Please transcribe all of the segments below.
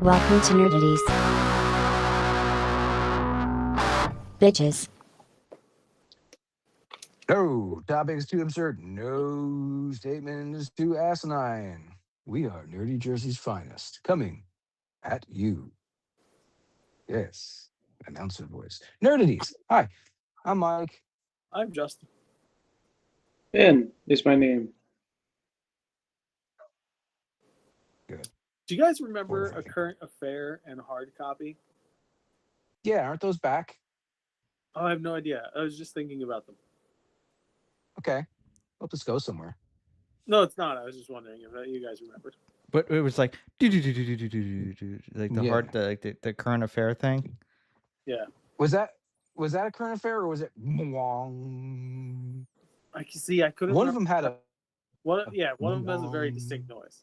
Welcome to Nerdaties. Bitches. No topics too absurd. No statements too asinine. We are Nerdy Jersey's finest, coming at you. Yes, announcer voice. Nerdities. Hi, I'm Mike. I'm Justin. Ben is my name. Good. Do you guys remember A Horrifying. Current Affair and Hard Copy? Yeah, aren't those back? Oh, I have no idea. I was just thinking about them. Okay, hope this goes somewhere. No, it's not. I was just wondering if you guys remembered. But it was like like the Yeah. hard the current affair thing. Yeah. Was that a current affair or was it? Mwong? I can see. I couldn't. One of them had a. One of them has a very distinct noise.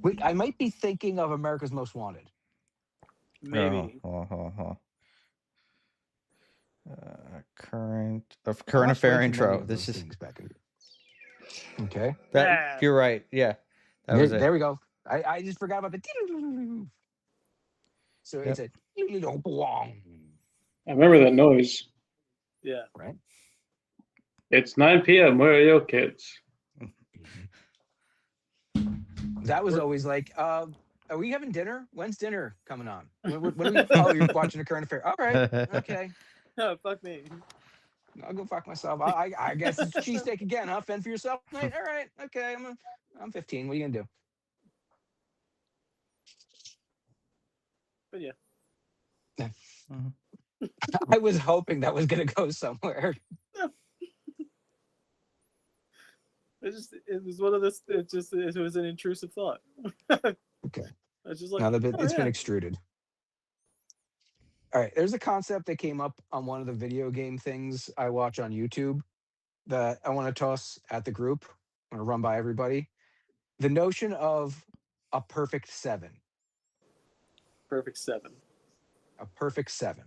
Wait, I might be thinking of America's Most Wanted. Maybe. Current I'll affair mention many intro. of This those is things back in. Okay. that. Yeah. You're right. Yeah, that was it. There we go. I just forgot about the. So it's a. I remember that noise. Yeah. Right. It's 9 p.m. Where are your kids? That was always like, are we having dinner? When's dinner coming on? When are we, oh, you're watching A Current Affair. All right. Okay. Oh, fuck me. I'll go fuck myself. I guess it's cheesesteak again, huh? Fend for yourself. Right? All right. Okay. I'm 15. What are you gonna do? But yeah. I was hoping that was gonna go somewhere. It was one of this. It was an intrusive thought. Okay. It's just like Now that it's been yeah. extruded. All right. There's a concept that came up on one of the video game things I watch on YouTube that I want to toss at the group. I'm gonna run by everybody. The notion of a perfect seven. Perfect 7. A perfect 7.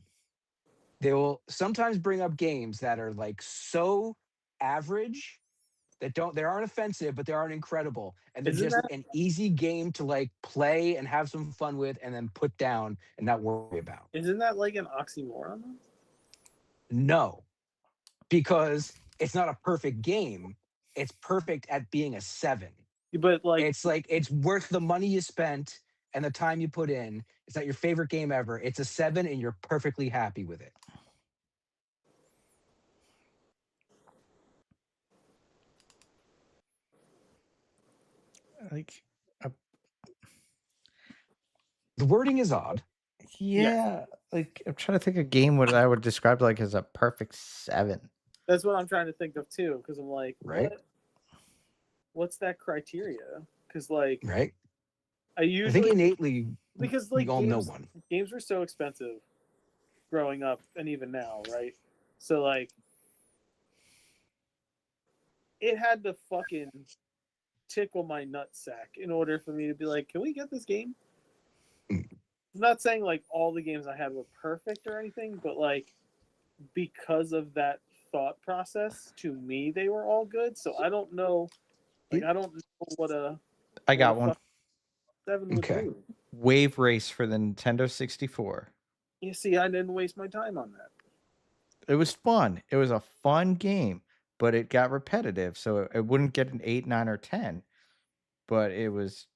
They will sometimes bring up games that are like so average that they aren't offensive, but they aren't incredible. And they're Isn't just that- an easy game to like play and have some fun with and then put down and not worry about. Isn't that like an oxymoron? No, because it's not a perfect game. It's perfect at being a 7. But like, It's worth the money you spent and the time you put in. It's not your favorite game ever. It's a 7 and you're perfectly happy with it. Like, The wording is odd. yeah. Like I'm trying to think of a game what I would describe like as a perfect 7. that's what I'm trying to think of too. Because I'm like, Right. What's that criteria? Because like, Right? I I usually think innately because we like all know one. games were so expensive growing up and even now, right? So like it had to fucking tickle my nutsack in order for me to be like, can we get this game? Mm. I'm not saying like all the games I had were perfect or anything, but like because of that thought process, to me they were all good. So I don't know, like I don't know what I got one. 7 would Okay. do. Wave Race for the Nintendo 64. You see, I didn't waste my time on that. It was fun. It was a fun game, but it got repetitive, so it wouldn't get an 8, 9, or 10. But it was,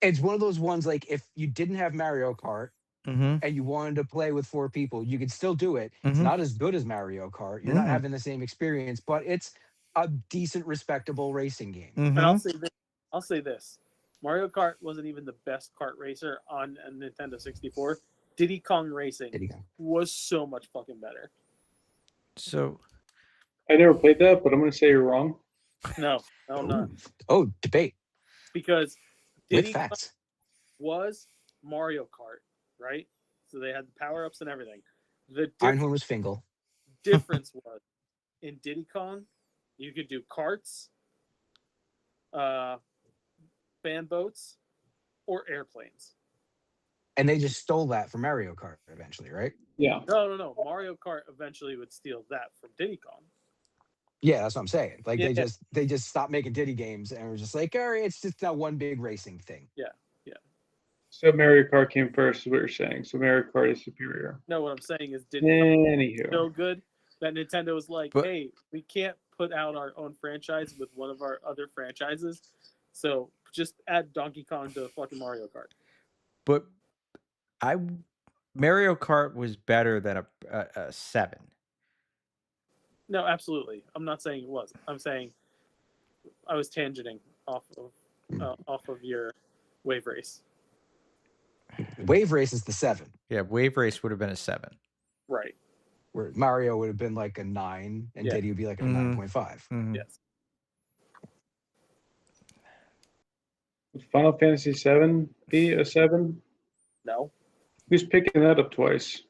It's one of those ones like if you didn't have Mario Kart Mm-hmm. and you wanted to play with 4 people, you could still do it. It's Mhm. not as good as Mario Kart. You're not Mhm. having the same experience, but it's a decent, respectable racing game. And I'll Mm-hmm. say this. Mario Kart wasn't even the best kart racer on a Nintendo 64. Diddy Kong Racing Diddy Kong. was so much fucking better. So I never played that, but I'm going to say you're wrong. No, I'm not. Oh, debate Because with Diddy Kong facts. was Mario Kart, right? So they had the power-ups and everything. The Einhorn was Fingal. difference was in Diddy Kong, you could do karts, fan boats, or airplanes. And they just stole that from Mario Kart eventually, right? Yeah. No. Mario Kart eventually would steal that from Diddy Kong. Yeah, that's what I'm saying. Like Yeah. they just stopped making Diddy games and were just like, all right, it's just that one big racing thing. Yeah. So Mario Kart came first, is what you're saying. So Mario Kart is superior. No, what I'm saying is, did it Anywho, so good that Nintendo was like, But- hey, we can't put out our own franchise with one of our other franchises, so just add Donkey Kong to fucking Mario Kart. But Mario Kart was better than a 7. No, absolutely. I'm not saying it wasn't. I'm saying I was tangenting off of your Wave Race. Wave Race is the 7, Yeah, Wave Race would have been a 7. Right. where Mario would have been like a 9 and Yeah. Diddy would be like a Mhm. 9.5. Mhm. Yes. would Final Fantasy VII be a 7? No, Who's picking that up twice?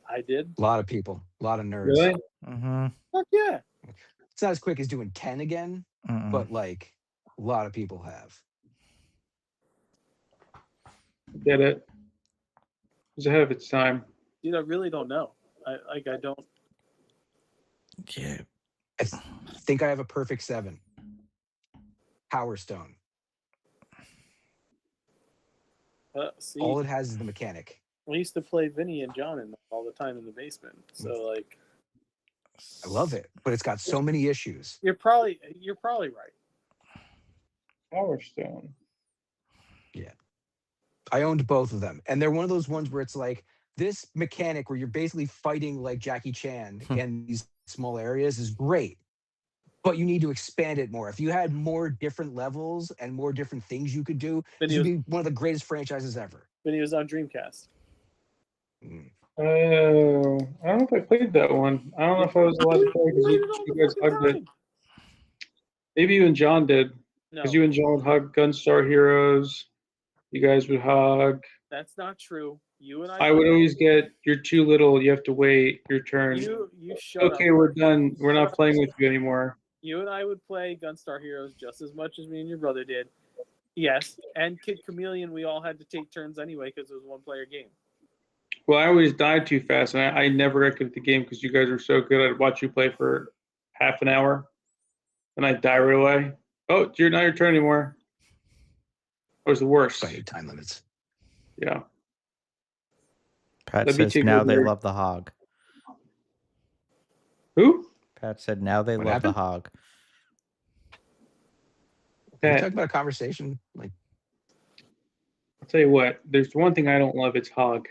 I did. A lot of people, a lot of nerds. Really? Mhm. Fuck yeah. It's not as quick as doing 10 again, Mm-mm. but like a lot of people have. Get it. It was ahead of its time. Dude, I really don't know. I don't. Yeah. I think I have a perfect 7. Power Stone. See, All it has is the mechanic. I used to play Vinny and John in all the time in the basement. So like, I love it, but it's got so many issues. you're probably right. Power Stone. I owned both of them, and they're one of those ones where it's like this mechanic where you're basically fighting like Jackie Chan in these small areas is great, but you need to expand it more. If you had more different levels and more different things you could do, this would be one of the greatest franchises ever. Vinny was on Dreamcast. Mm. Oh, I don't know if I played that one. I don't know if I was allowed to play because Played it all you the guys fucking hugged it. time. Maybe you and John did. No, Because you and John would hug Gunstar Heroes. You guys would hug. that's not true. You and I would always get, you're too little. You have to wait your turn. You shut Okay, up. we're done. We're not playing with you anymore. You and I would play Gunstar Heroes just as much as me and your brother did. Yes, and Kid Chameleon, we all had to take turns anyway because it was a one-player game. Well, I always died too fast, and I never got good at the game because you guys were so good. I'd watch you play for half an hour, and I'd die right away. Oh, not your turn anymore. It was the worst. So I hate time limits. Yeah. Pat Let me says take now over they your- love the hog. Who? Pat said now they What love the happened? hog. Can we Pat, talk about a conversation? Like, I'll tell you what. There's one thing I don't love. It's hog.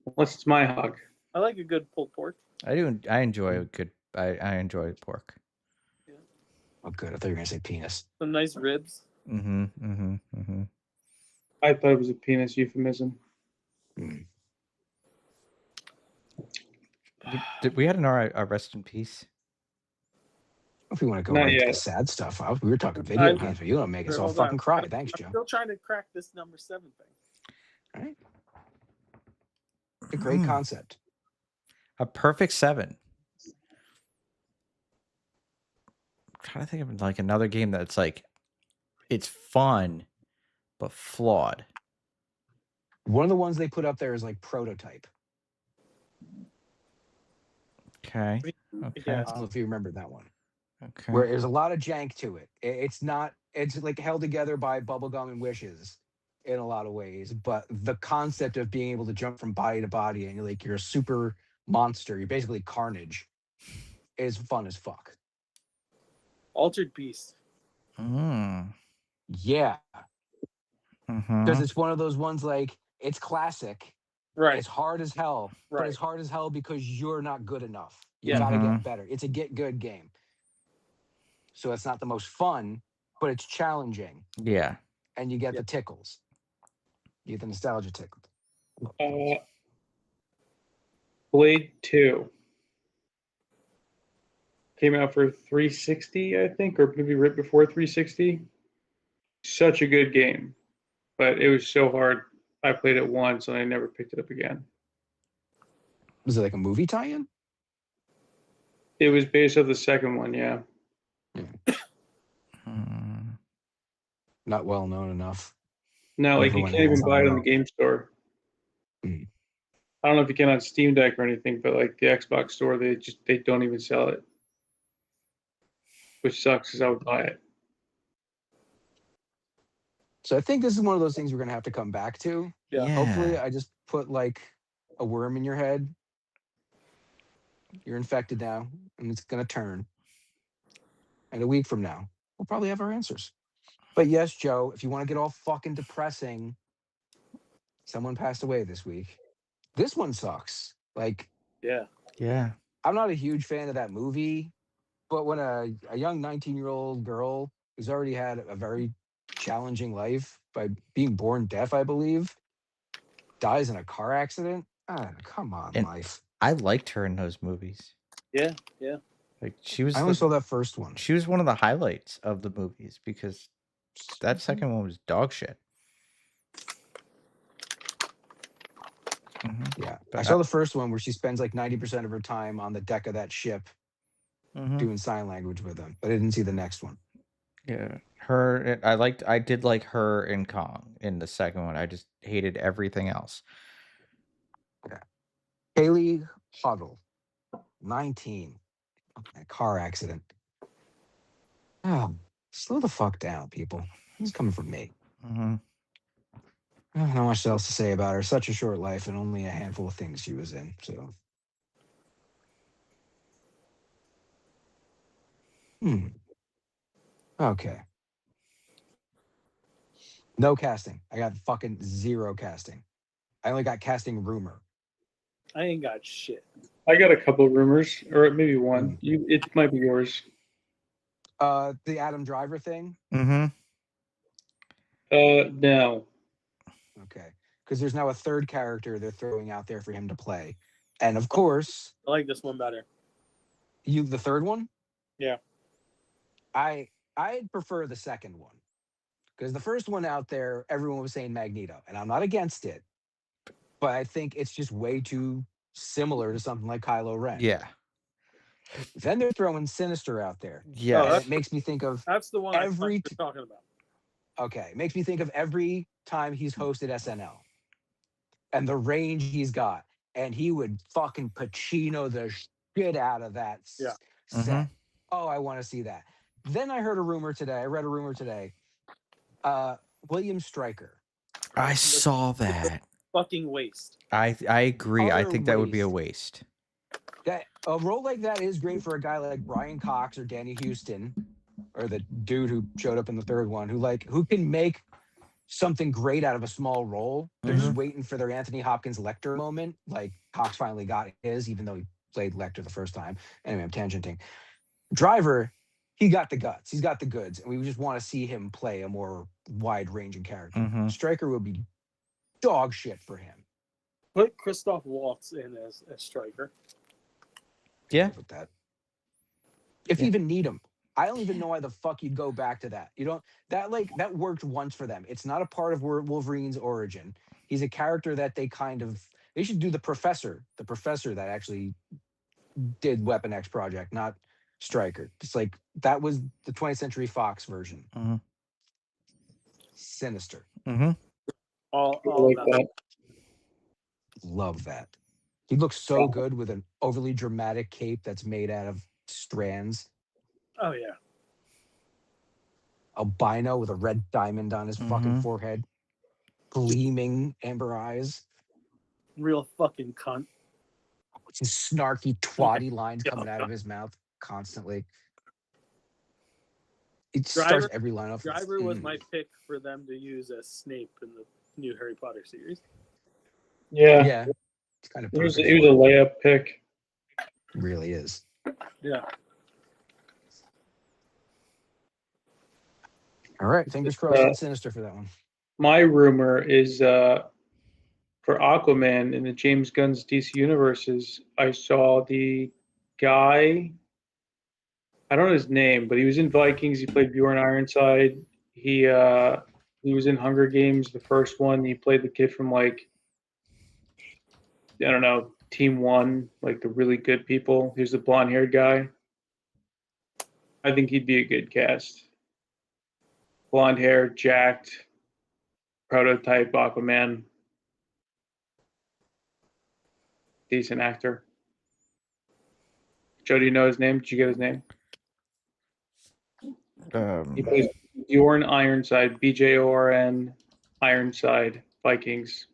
Unless it's my hog. I like a good pulled pork. I enjoy a good. I enjoy pork. oh, good. I thought you were gonna say penis. Some nice ribs. Mm-hmm. Mm-hmm. Mm-hmm. I thought it was a penis euphemism. Mm. Did we had an a rest in peace? If we want to go Not right to the yet. sad stuff, we were talking video I- games, but you don't make us all Hold on. fucking cry. Thanks, I'm Joe. still trying to crack this number 7 thing. All right. A great Mm. concept. A perfect 7. I'm trying to think of like another game that's like it's fun but flawed. One of the ones they put up there is like Prototype. Okay. Okay. Yeah. I don't know if you remember that one. Okay. Where there's a lot of jank to it. It's not. It's like held together by bubblegum and wishes in a lot of ways. But the concept of being able to jump from body to body and you're a super monster, you're basically Carnage, is fun as fuck. Altered Beast. Mm. Yeah, Mm-hmm. because it's one of those ones like it's classic. Right. It's hard as hell, but Right. it's hard as hell because you're not good enough. You Yeah. gotta Mhm. get better. It's a get good game. So it's not the most fun, but it's challenging, Yeah. and you get Yeah. the tickles. You get the nostalgia tickle. Blade 2 came out for 360, I think, or maybe right before 360. Such a good game, but it was so hard. I played it once and I never picked it up again. Was it like a movie tie-in? It was based off the second one, yeah. Mm. Not well known enough. No, like you Everyone can't even has buy it on on the game store. Mm. I don't know if you can on Steam Deck or anything, but like the Xbox store, they don't even sell it. which sucks because I would buy it. So I think this is one of those things we're gonna have to come back to. Yeah. Hopefully, I just put like a worm in your head. You're infected now, and it's gonna turn. And a week from now, we'll probably have our answers. But yes, Joe, if you want to get all fucking depressing, someone passed away this week. This one sucks. Like, Yeah. Yeah. I'm not a huge fan of that movie, but when a young 19-year-old girl who's already had a very challenging life by being born deaf, I believe, dies in a car accident, come on, And- life. I liked her in those movies. Yeah. Yeah. Like she was I only saw that first one. she was one of the highlights of the movies because that second one was dog shit. Yeah. But I saw the first one where she spends like 90% of her time on the deck of that ship Mhm. doing sign language with them, but I didn't see the next one. Yeah, I did like her in Kong in the second one. I just hated everything else. Haley Huddle, 19. A car accident. Oh, slow the fuck down, people. This is coming from me. Mm-hmm. Not much else to say about her. Such a short life and only a handful of things she was in. So, okay. No casting. I got fucking zero casting. I only got casting rumor. I ain't got shit. I got a couple of rumors, or maybe one. It might be yours. The Adam Driver thing. Mm-hmm. No. Okay, because there's now a third character they're throwing out there for him to play, and of course, I like this one better. the third one. Yeah. I prefer the second one because the first one out there, everyone was saying Magneto, and I'm not against it, but I think it's just way too similar to something like Kylo Ren. Yeah. Then they're throwing Sinister out there. Yeah. And it makes me think of That's the one every. you're talking about. Okay, it makes me think of every time he's hosted SNL and the range he's got, and he would fucking Pacino the shit out of that Yeah. set. Mhm. Oh, I want to see that. Then I read a rumor today. William Stryker. I saw that. Fucking waste. I agree. I Utter think that would be a waste. That a role like that is great for a guy like Brian Cox or Danny Houston, or the dude who showed up in the third one, who can make something great out of a small role. They're just waiting for their Anthony Hopkins Lecter moment. Like Cox finally got his, even though he played Lecter the first time. Anyway, I'm tangenting. Driver, he got the guts. He's got the goods, and we just want to see him play a more wide-ranging character. Mhm. Stryker would be dog shit for him. Put Christoph Waltz in as Stryker. Yeah. With that, if you even need him. I don't even know why the fuck you'd go back to that. You don't that worked once for them. It's not a part of Wolverine's origin. He's a character that they should do the professor that actually did Weapon X Project, not Stryker. It's like that was the 20th Century Fox version. Mhm. Sinister. Mm-hmm. All like about that. Love that. He looks so good with an overly dramatic cape that's made out of strands. Oh yeah. Albino with a red diamond on his fucking forehead. Gleaming amber eyes. Real fucking cunt. With his snarky, twatty lines coming out of his mouth constantly. It starts every line off. Driver was my pick for them to use as Snape in the new Harry Potter series. Yeah. Yeah. It's kind of It was perfect. a layup pick. It really is. Yeah. All right. Fingers crossed on Sinister for that one. My rumor is for Aquaman in the James Gunn's DC universes, I saw the guy, I don't know his name, but he was in Vikings. He played Bjorn Ironside. He was in Hunger Games, the first one. He played the kid from like, I don't know, Team One, like the really good people. He's the blonde-haired guy. I think he'd be a good cast. Blonde hair, jacked, prototype Aquaman. Decent actor. Joe, do you know his name? Did you get his name? He plays Bjorn Ironside, BJORN Ironside Vikings.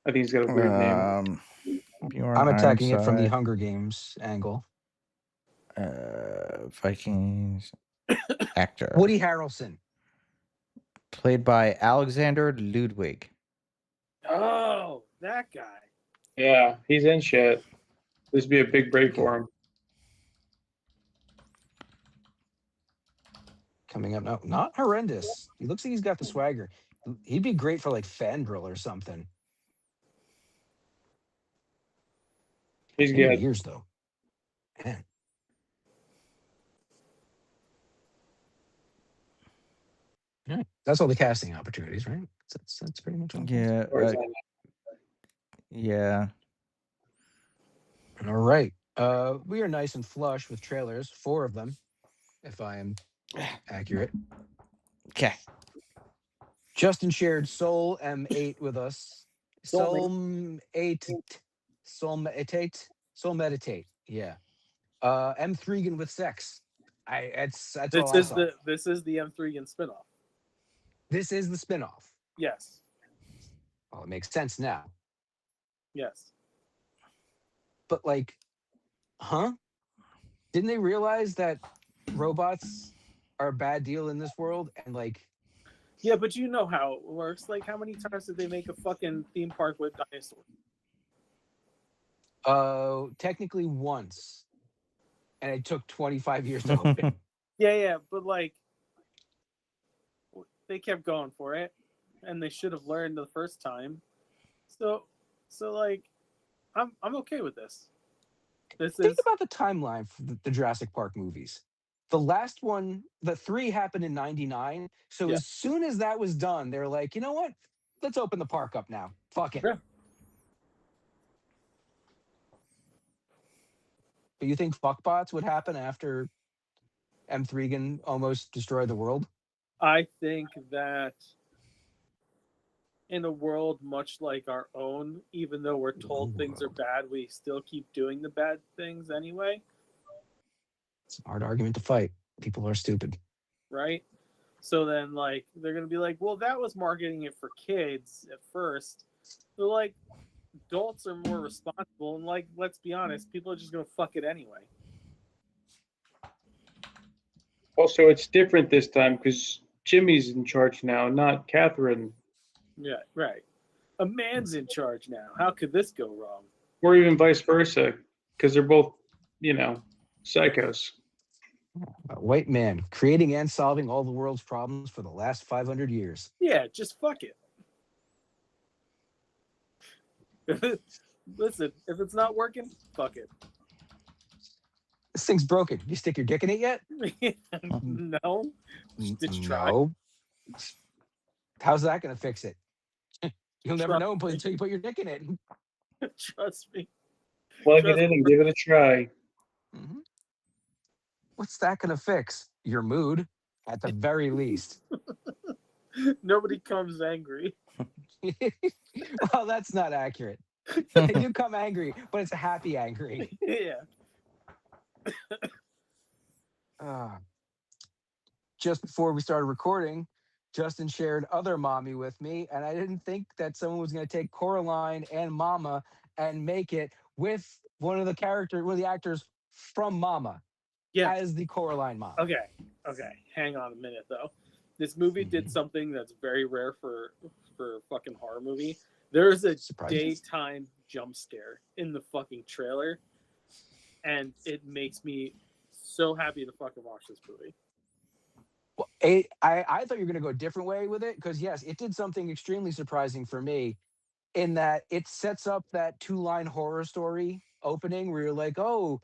I think he's got a weird name. Bjorn I'm attacking it from the Ironside, Hunger Games angle. Vikings actor. Woody Harrelson. Played by Alexander Ludwig. Oh, that guy. Yeah, he's in shit. This would be a big break for him. Coming up now. Not horrendous. He looks like he's got the swagger. He'd be great for like Fandral or something. He's 10 good. years though. Man. All right. That's all the casting opportunities, right? That's pretty much all. Yeah. Yeah. All right. We are nice and flush with trailers, 4 of them, if I am accurate. Okay. Justin shared Soul M8 with us. Soul Soul Meditate. Yeah. M Thregan with sex. That's all I saw. This is the M3 spinoff. This is the spinoff. Yes. Well, it makes sense now. Yes. But like, huh? Didn't they realize that robots are a bad deal in this world? And like, Yeah, but you know how it works. Like, how many times did they make a fucking theme park with dinosaurs? technically once, and it took 25 years to open. Yeah, but like, they kept going for it, and they should have learned the first time. So like, I'm okay with this. Think about the timeline for the Jurassic Park movies. The last one, the 3 happened in 99. So Yeah. as soon as that was done, they're like, you know what? Let's open the park up now. Fuck it. Yeah. But you think fuckbots would happen after M. Thregan almost destroyed the world? I think that in a world much like our own, even though we're told things are bad, we still keep doing the bad things anyway. It's a hard argument to fight. People are stupid. Right? So then, like, they're going to be like, well, that was marketing it for kids at first. They're like, adults are more responsible. And, like, let's be honest, people are just going to fuck it anyway. Also, it's different this time because Jimmy's in charge now, not Catherine. Yeah, right. A man's in charge now. How could this go wrong? Or even vice versa, because they're both, psychos. A white man creating and solving all the world's problems for the last 500 years. Yeah, just fuck it. Listen, if it's not working, fuck it. This thing's broken. You stick your dick in it yet? No. Did you try? No. How's that going to fix it? You'll never Trust know until you put your dick in it. Trust me. Plug it in and give it a try. Mhm. What's that going to fix? Your mood, at the very least. Nobody comes angry. Well, that's not accurate. You come angry, but it's a happy angry. Yeah. Just before we started recording, Justin shared Other Mommy with me, and I didn't think that someone was going to take Coraline and Mama and make it with one of the actors from Mama as the Coraline mom. Okay. Hang on a minute, though. This movie did something that's very rare for a fucking horror movie. There's a daytime jump scare in the fucking trailer, and it makes me so happy to fucking watch this movie. Well, I thought you were going to go a different way with it, because yes, it did something extremely surprising for me in that it sets up that 2-line horror story opening where you're like, oh,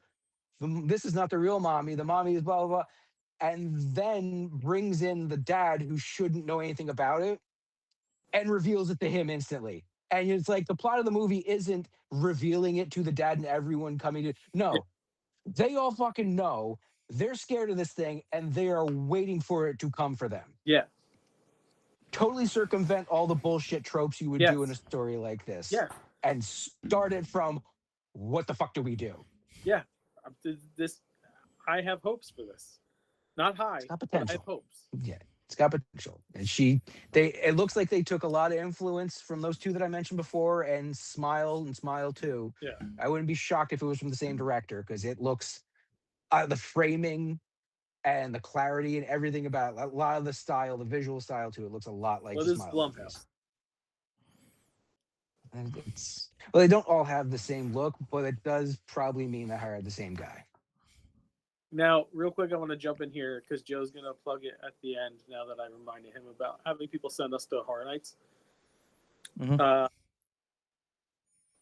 this is not the real mommy. The mommy is blah, blah, blah. And then brings in the dad who shouldn't know anything about it and reveals it to him instantly. And it's like the plot of the movie isn't revealing it to the dad and everyone coming to. No, they all fucking know. They're scared of this thing and they are waiting for it to come for them. Yeah. Totally circumvent all the bullshit tropes you would do in a story like this. Yeah. And start it from, what the fuck do we do? Yeah. I have hopes for this. Not high, It's got but I have potential. hopes. Yeah, it's got potential. And it looks like they took a lot of influence from those two that I mentioned before, and Smile 2. Yeah. I wouldn't be shocked if it was from the same director, because it looks, the framing and the clarity and everything about a lot of the style, the visual style too. It looks a lot like What the is Smile Blumhouse? movies. And well, they don't all have the same look, but it does probably mean they hired the same guy. Now, real quick, I want to jump in here because Joe's going to plug it at the end now that I reminded him about having people send us to Horror Nights. Mhm.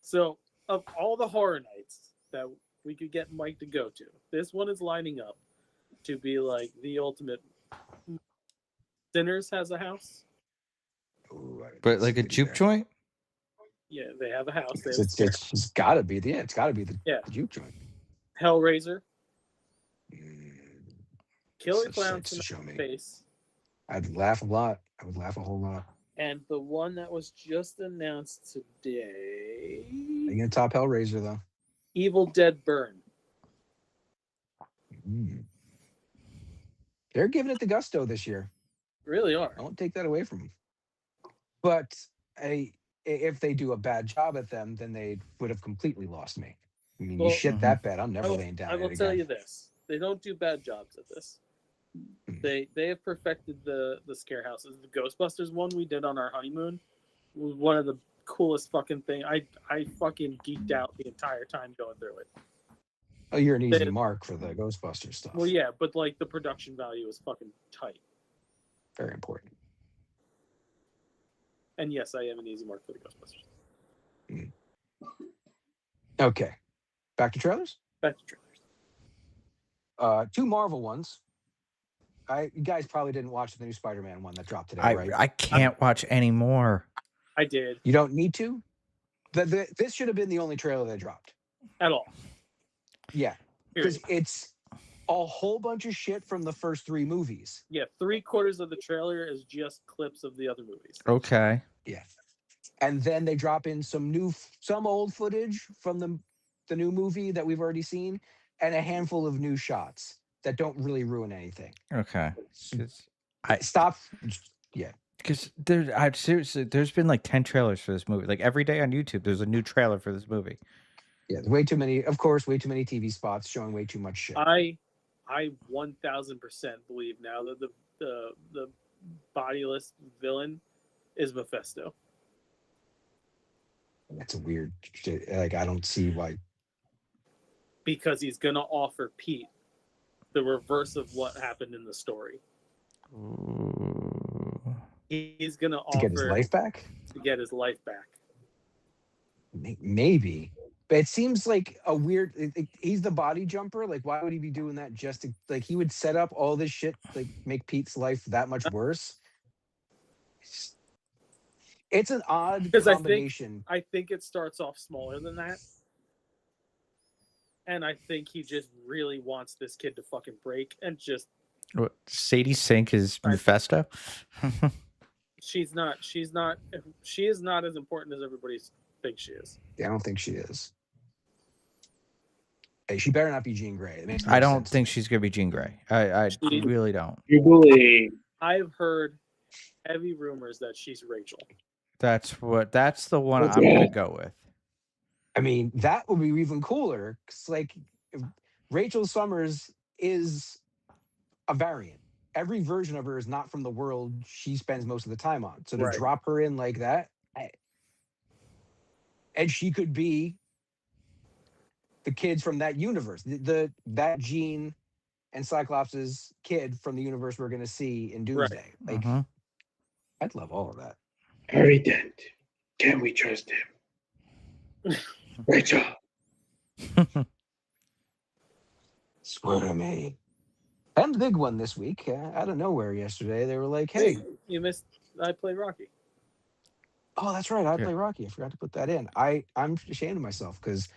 So, of all the Horror Nights that we could get Mike to go to, this one is lining up to be like the ultimate. Sinners has a house. Ooh, But like a juke joint? Yeah, they have a house. They have It's got to be the juke joint. Hellraiser. Killer Such Clowns sights to show me. Face. I'd laugh a lot. I would laugh a whole lot. And the one that was just announced today. Are you gonna top Hellraiser though? Evil Dead Burn. They're giving it the gusto this year. Really are. I won't take that away from them. But if they do a bad job at them, then they would have completely lost me. I mean, Well, you shit that bad, I'm never I will, laying down. I will it tell again. you this: they don't do bad jobs at this. They have perfected the scare houses. The Ghostbusters one we did on our honeymoon was one of the coolest fucking thing. I fucking geeked out the entire time going through it. Oh, you're an easy mark for the Ghostbusters stuff. Well, yeah, but like the production value is fucking tight. Very important. And yes, I am an easy mark for the Ghostbusters. Okay, back to trailers. Back to trailers. 2 Marvel ones. You guys probably didn't watch the new Spider-Man one that dropped today, right? I can't watch anymore. I did. You don't need to. This should have been the only trailer that dropped. At all. Yeah, because it's a whole bunch of shit from the first 3 movies. Yeah, 3/4 of the trailer is just clips of the other movies. Okay. Yeah, and then they drop in some old footage from the new movie that we've already seen, and a handful of new shots that don't really ruin anything. Okay. Stop. Yeah. Because seriously, there's been like 10 trailers for this movie. Like every day on YouTube, there's a new trailer for this movie. Yeah, way too many. Of course, way too many TV spots showing way too much shit. I 1000% believe now that the bodiless villain is Mephisto. That's a weird shit. Like, I don't see why. Because he's gonna offer Pete the reverse of what happened in the story. Ooh. He's gonna To offer get his life back. to get his life back. Maybe, but it seems like a weird. He's the body jumper. Like, why would he be doing that? Just to, like, he would set up all this shit, like make Pete's life that much worse. It's an odd combination. I think it starts off smaller than that. And I think he just really wants this kid to fucking break and just. What, Sadie Sink is Mephisto? She is not as important as everybody thinks she is. Yeah, I don't think she is. Hey, she better not be Jean Grey. It makes no I don't sense. think she's gonna be Jean Grey. I really don't. You believe? I've heard heavy rumors that she's Rachel. That's the one I'm gonna go with. I mean, that would be even cooler. Cause like, Rachel Summers is a variant. Every version of her is not from the world she spends most of the time on. So to drop her in like that, and she could be the kids from that universe, that Jean and Cyclops' kid from the universe we're going to see in Doomsday. Like, I'd love all of that. Harry Dent, can we trust him? Rachel. Swear to me. And the big one this week, out of nowhere yesterday, they were like, hey, you missed I Play Rocky. Oh, that's right. I Play Rocky. I forgot to put that in. I'm ashamed of myself because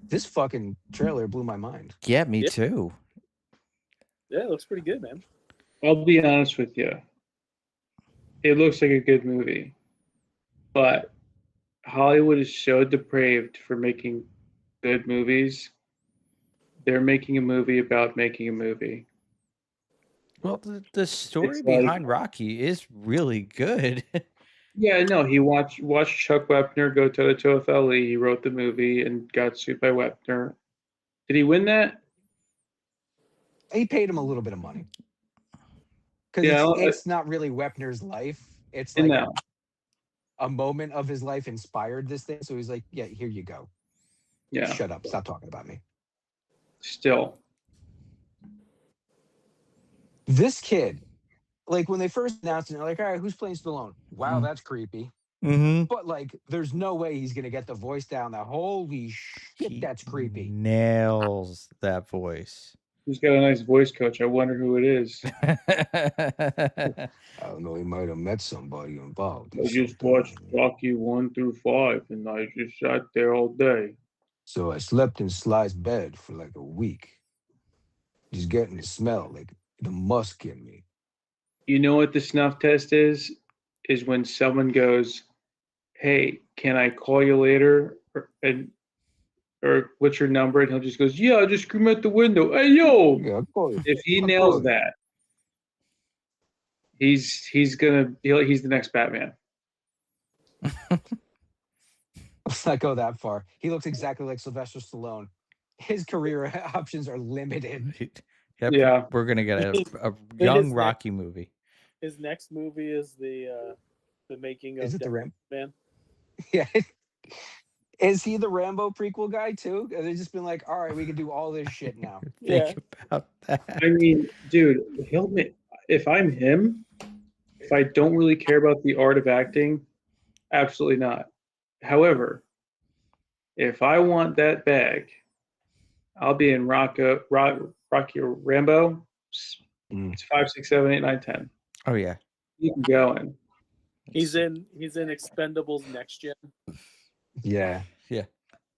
this fucking trailer blew my mind. Yeah, me too. Yeah, it looks pretty good, man. I'll be honest with you. It looks like a good movie. But Hollywood is so depraved for making good movies. They're making a movie about making a movie. Well, the story It's like- behind Rocky is really good. Yeah, no, he watched Chuck Wepner go toe to toe with Ali. He wrote the movie and got sued by Wepner. Did he win that? He paid him a little bit of money because Yeah, it's not really Wepner's life. It's I like know. a moment of his life inspired this thing. So he's like, "Yeah, here you go. Yeah, Shut up. Stop talking about me." still. This kid, like when they first announced it, they're like, "All right, who's playing Stallone?" Wow, Mhm. that's creepy. Mm-hmm. But like, there's no way he's gonna get the voice down. That holy shit, that's creepy. Nails that voice. He's got a nice voice coach. I wonder who it is. I don't know. He might have met somebody involved. I just watched Rocky 1 through 5, and I just sat there all day. So I slept in Sly's bed for like a week, just getting the smell, like the musk in me. You know what the snuff test is? Is when someone goes, "Hey, can I call you later?" Or what's your number? And he'll just goes, "Yeah, I'll just scream out the window. Hey, yo!" Yeah, I'll call you. If he I'll nails call you. that, he's the next Batman. Let's not go that far. He looks exactly like Sylvester Stallone. His career options are limited. Yep, Yeah. we're gonna get a His young next- Rocky movie. His next movie is the making of Is it the Ram? Man. Yeah. Is he the Rambo prequel guy too? They've just been like, all right, we can do all this shit now. Yeah. Think about that. I mean, dude, if I'm him, if I don't really care about the art of acting, absolutely not. However, if I want that bag, I'll be in Rocky or Rambo. It's 5, 6, 7, 8, 9, 10. Oh yeah. Keep going. He's in Expendables next gen. Yeah. Yeah.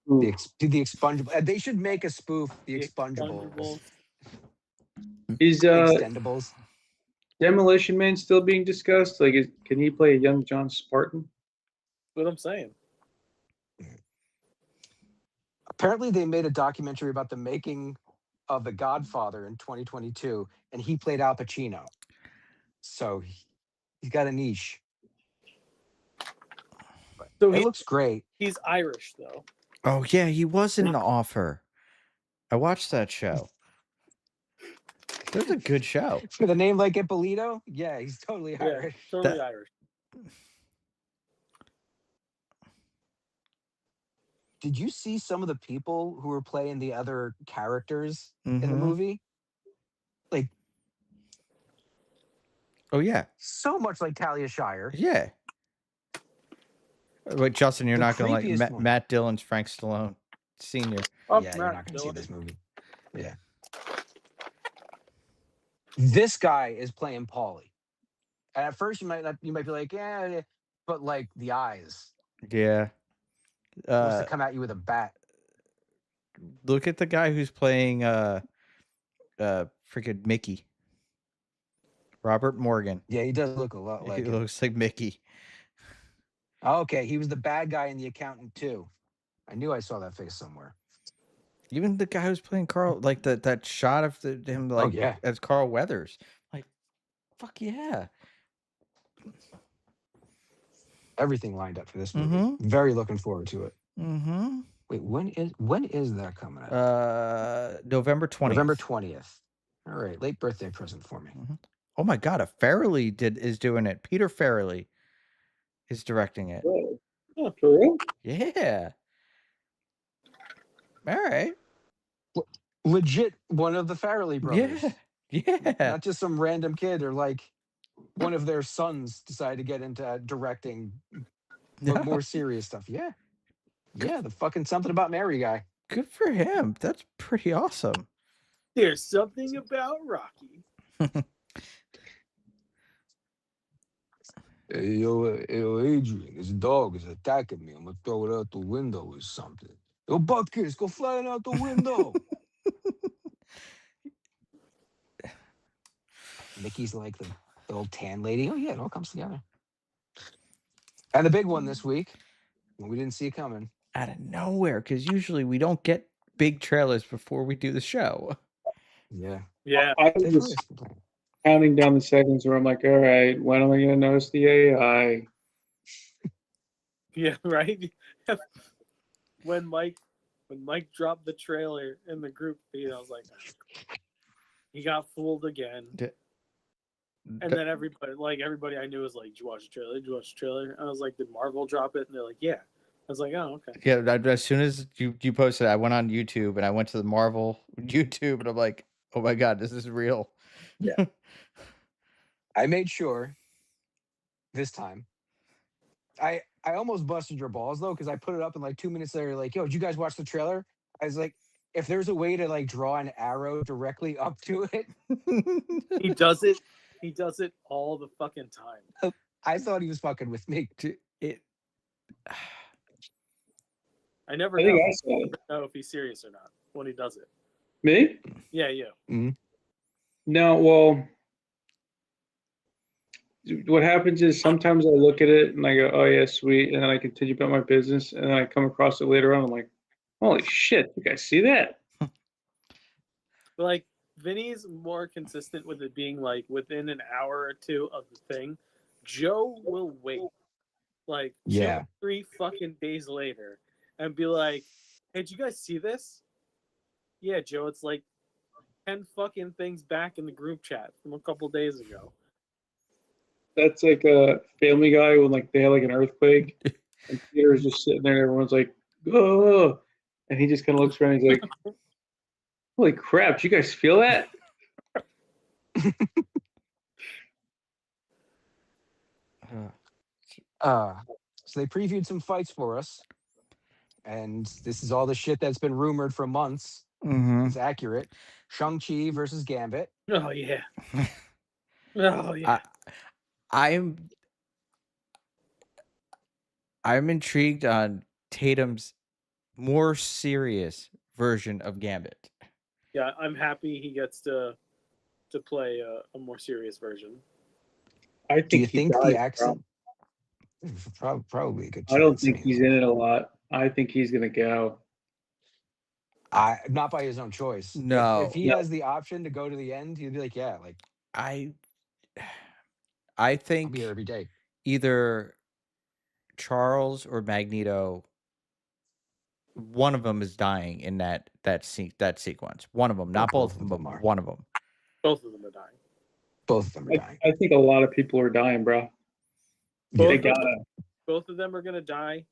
The Expungible. They should make a spoof. The Expungibles. Is Extendables. Demolition Man still being discussed? Like, can he play a young John Spartan? What I'm saying. Apparently, they made a documentary about the making of The Godfather in 2022, and he played Al Pacino. So he's got a niche. So It looks great. he's Irish though. Oh yeah, he was in The Offer. I watched that show. It was a good show. With a name like Ippolito, yeah, he's totally Yeah, Irish. totally Irish. Did you see some of the people who were playing the other characters in the Mhm. movie? Like, Oh yeah, so much like Talia Shire. yeah. Wait, Justin, you're The not gonna like creepiest one. Matt Dillon's Frank Stallone Senior. Oh, Yeah, you're Matt not going to see Dillon. this movie. Yeah. This guy is playing Paulie. And at first you might be like, yeah, but like the eyes. Yeah. Wants to come at you with a bat. Look at the guy who's playing freaking Mickey. Robert Morgan. Yeah, he does look a lot He like him. looks like Mickey. Okay, he was the bad guy in The Accountant too. I knew I saw that face somewhere. Even the guy who's playing Carl, like that shot of him like yeah. as Carl Weathers. Like, fuck yeah. Everything lined up for this movie. Mhm. Very looking forward to it. Mm-hmm. Wait, when is that coming out? November 20th. November 20th. All right, late birthday present for me. Oh my god, a Farrelly is doing it. Peter Farrelly is directing it. Oh, for real? Yeah. All right. Legit one of the Farrelly brothers. Yeah. Yeah. Not just some random kid or like one of their sons decided to get into directing but No, more serious stuff. Yeah. Yeah, the fucking Something About Mary guy. good for him. That's pretty awesome. There's something about Rocky. Hey, yo, Adrian, this dog is attacking me. I'm gonna throw it out the window or something. Yo, Buckets, go flying out the window. Mickey's like the old tan lady. Oh, yeah, it all comes together. And the big one this week, when we didn't see it coming. Out of nowhere, because usually we don't get big trailers before we do the show. Yeah. Yeah. I They've was always been playing. counting down the seconds where I'm like, all right, when am I going to notice the AI? Yeah, right. when Mike dropped the trailer in the group feed, I was like, he got fooled again. And then everybody I knew was like, "Did you watch the trailer? Did you watch the trailer?" And I was like, "Did Marvel drop it?" And they're like, "Yeah." I was like, "Oh, okay." Yeah, as soon as you posted, I went on YouTube and I went to the Marvel YouTube and I'm like, oh my god, this is real. Yeah. I made sure this time. I almost busted your balls though, because I put it up and like 2 minutes later, like, yo, did you guys watch the trailer? I was like, if there's a way to like draw an arrow directly up to it. He does it. He does it all the fucking time. I thought he was fucking with me. I never I know, think I saw it. know if he's serious or not when he does it. Me? Yeah, you. Mm-hmm. No, well, what happens is sometimes I look at it and I go, oh, yeah, sweet. And then I continue about my business. And then I come across it later on. I'm like, holy shit, you guys see that? But like, Vinny's more consistent with it being like within an hour or two of the thing. Joe will wait like 2 or 3 fucking days later and be like, "Hey, did you guys see this?" Yeah, Joe, it's like 10 fucking things back in the group chat from a couple days ago. That's like a Family Guy when like they had like an earthquake and Peter is just sitting there and everyone's like, oh, and he just kind of looks around and he's like, holy crap, do you guys feel that? So they previewed some fights for us, and this is all the shit that's been rumored for months. Mm-hmm. It's accurate. Shang-Chi versus Gambit. Oh yeah. Oh yeah. I'm intrigued on Tatum's more serious version of Gambit. Yeah, I'm happy he gets to play a more serious version. I think Do you he think dies, the accent? Probably a good chance. I don't think he's in it a lot. I think he's going to go. Not by his own choice. No. If he has the option to go to the end, he'd be like, yeah, like I I'll think be here every day. either Charles or Magneto, one of them is dying in that sequence. One of them, not both of them, are. one of them. Both of them are dying. Both of them are dying. I think a lot of people are dying, bro. They gotta. Both of them are gonna die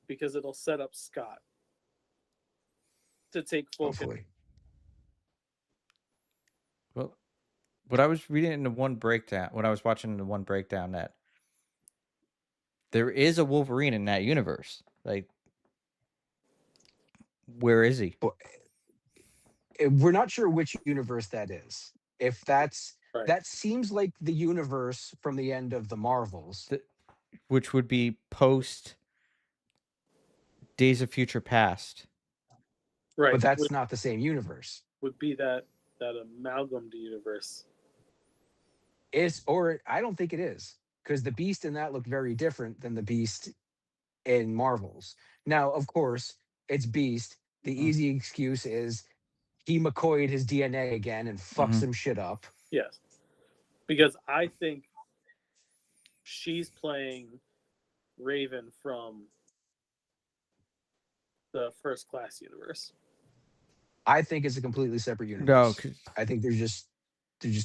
because it'll set up Scott to take focus. Hopefully. Well, what I was reading in the one breakdown, when I was watching the one breakdown, that there is a Wolverine in that universe. Like, where is he? We're not sure which universe that is. If that's Right. that seems like the universe from the end of the Marvels. Which would be post Days of Future Past. Right. But that's not the same universe. Would be that amalgamed universe. I don't think it is, because the Beast in that looked very different than the Beast in Marvels. Now, of course, it's Beast. The easy excuse is he McCoyed his DNA again and fucked some shit up. Yes. Because I think she's playing Raven from the First Class universe. I think it's a completely separate universe. No, I think they're just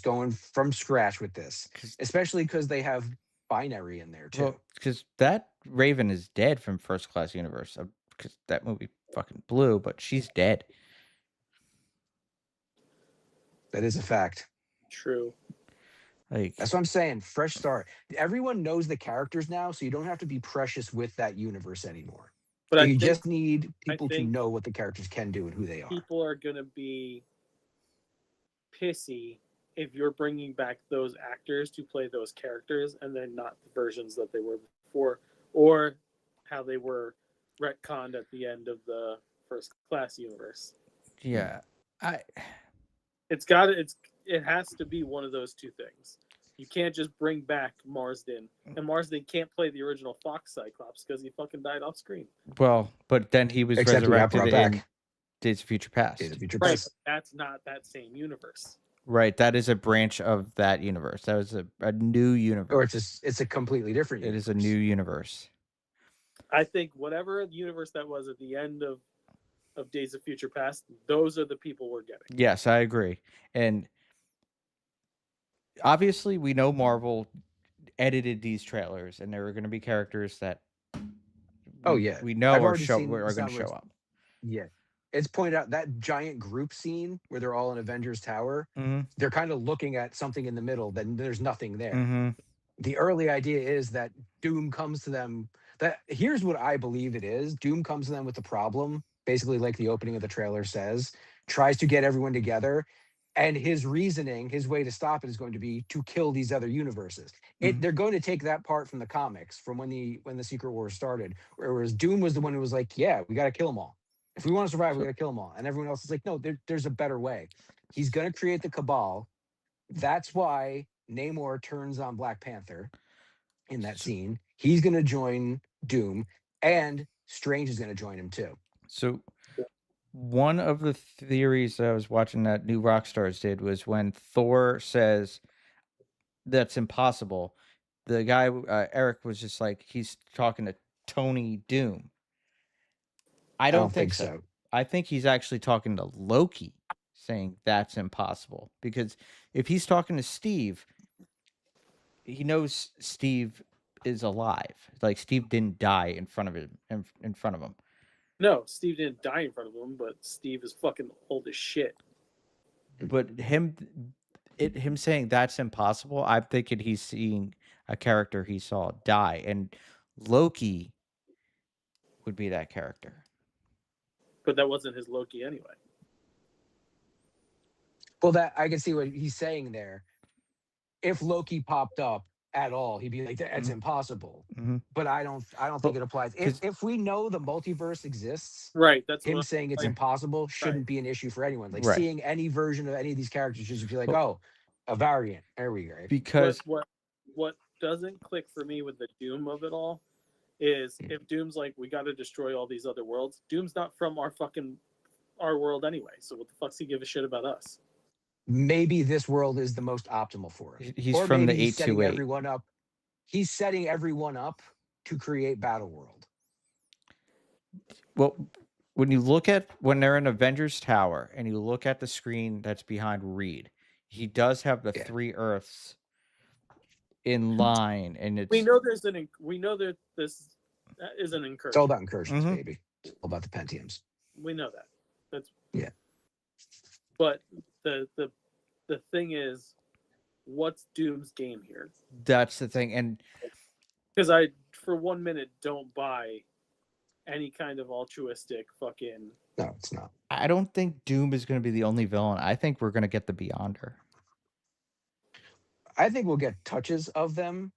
going from scratch with this, especially because they have binary in there too. Because that Raven is dead from First Class universe. Because that movie fucking blew, but she's dead. That is a fact. True. Like, that's what I'm saying. Fresh start. Everyone knows the characters now, so you don't have to be precious with that universe anymore. But you just need people to know what the characters can do and who they are. People are going to be pissy if you're bringing back those actors to play those characters and then not the versions that they were before, or how they were retconned at the end of the First Class universe. Yeah. It has to be one of those two things. You can't just bring back Marsden, and Marsden can't play the original Fox Cyclops because he fucking died off screen. Well, but then he was resurrected in Days of Future Past. Right, that's not that same universe. Right. That is a branch of that universe. That was a new universe. Or it's a completely different It universe. is a new universe. I think whatever universe that was at the end of Days of Future Past, those are the people we're getting. Yes, I agree. And obviously, we know Marvel edited these trailers, and there are going to be characters that we know I've are already seen going to some show up. Yeah. It's pointed out that giant group scene where they're all in Avengers Tower. Mm-hmm. They're kind of looking at something in the middle, then there's nothing there. Mm-hmm. The early idea is that Doom comes to them. That here's what I believe it is. Doom comes to them with the problem, basically like the opening of the trailer says, tries to get everyone together. And his reasoning, his way to stop it is going to be to kill these other universes. They're going to take that part from the comics from when the Secret Wars started, whereas Doom was the one who was like, yeah, we got to kill them all. If we want to survive, we got to kill them all. And everyone else is like, no, there's a better way. He's going to create the Cabal. That's why Namor turns on Black Panther in that scene. He's going to join Doom, and Strange is going to join him too. So one of the theories that I was watching that New Rockstars did was when Thor says that's impossible, the guy, Eric, was just like, he's talking to Tony Doom. I don't think so. I think he's actually talking to Loki, saying that's impossible. Because if he's talking to Steve, he knows Steve is alive. Like, Steve didn't die in front of him. In front of him. No, Steve didn't die in front of him, but Steve is fucking old as shit. But him saying that's impossible, I'm thinking he's seeing a character he saw die, and Loki would be that character. But that wasn't his Loki anyway. Well, that I can see what he's saying there. If Loki popped up at all, he'd be like, that's impossible. Mm-hmm. But I don't think it applies. If we know the multiverse exists, right? That's him saying it's impossible shouldn't be an issue for anyone. Like seeing any version of any of these characters should just be like, oh, a variant. There we go. Because what doesn't click for me with the Doom of it all is if Doom's like, we got to destroy all these other worlds. Doom's not from our world anyway. So what the fuck's he give a shit about us? Maybe this world is the most optimal for him. He's from the 828. He's setting everyone up to create Battle World. Well, when they're in Avengers Tower and you look at the screen that's behind Reed, he does have the 3 Earths in line, and we know that this is an incursion. It's all about incursions, baby. It's all about the Pentiums. We know that. But the thing is, what's Doom's game here? That's the thing, and because I, for 1 minute, don't buy any kind of altruistic fucking. No, it's not. I don't think Doom is going to be the only villain. I think we're going to get the Beyonder. I think we'll get touches of them.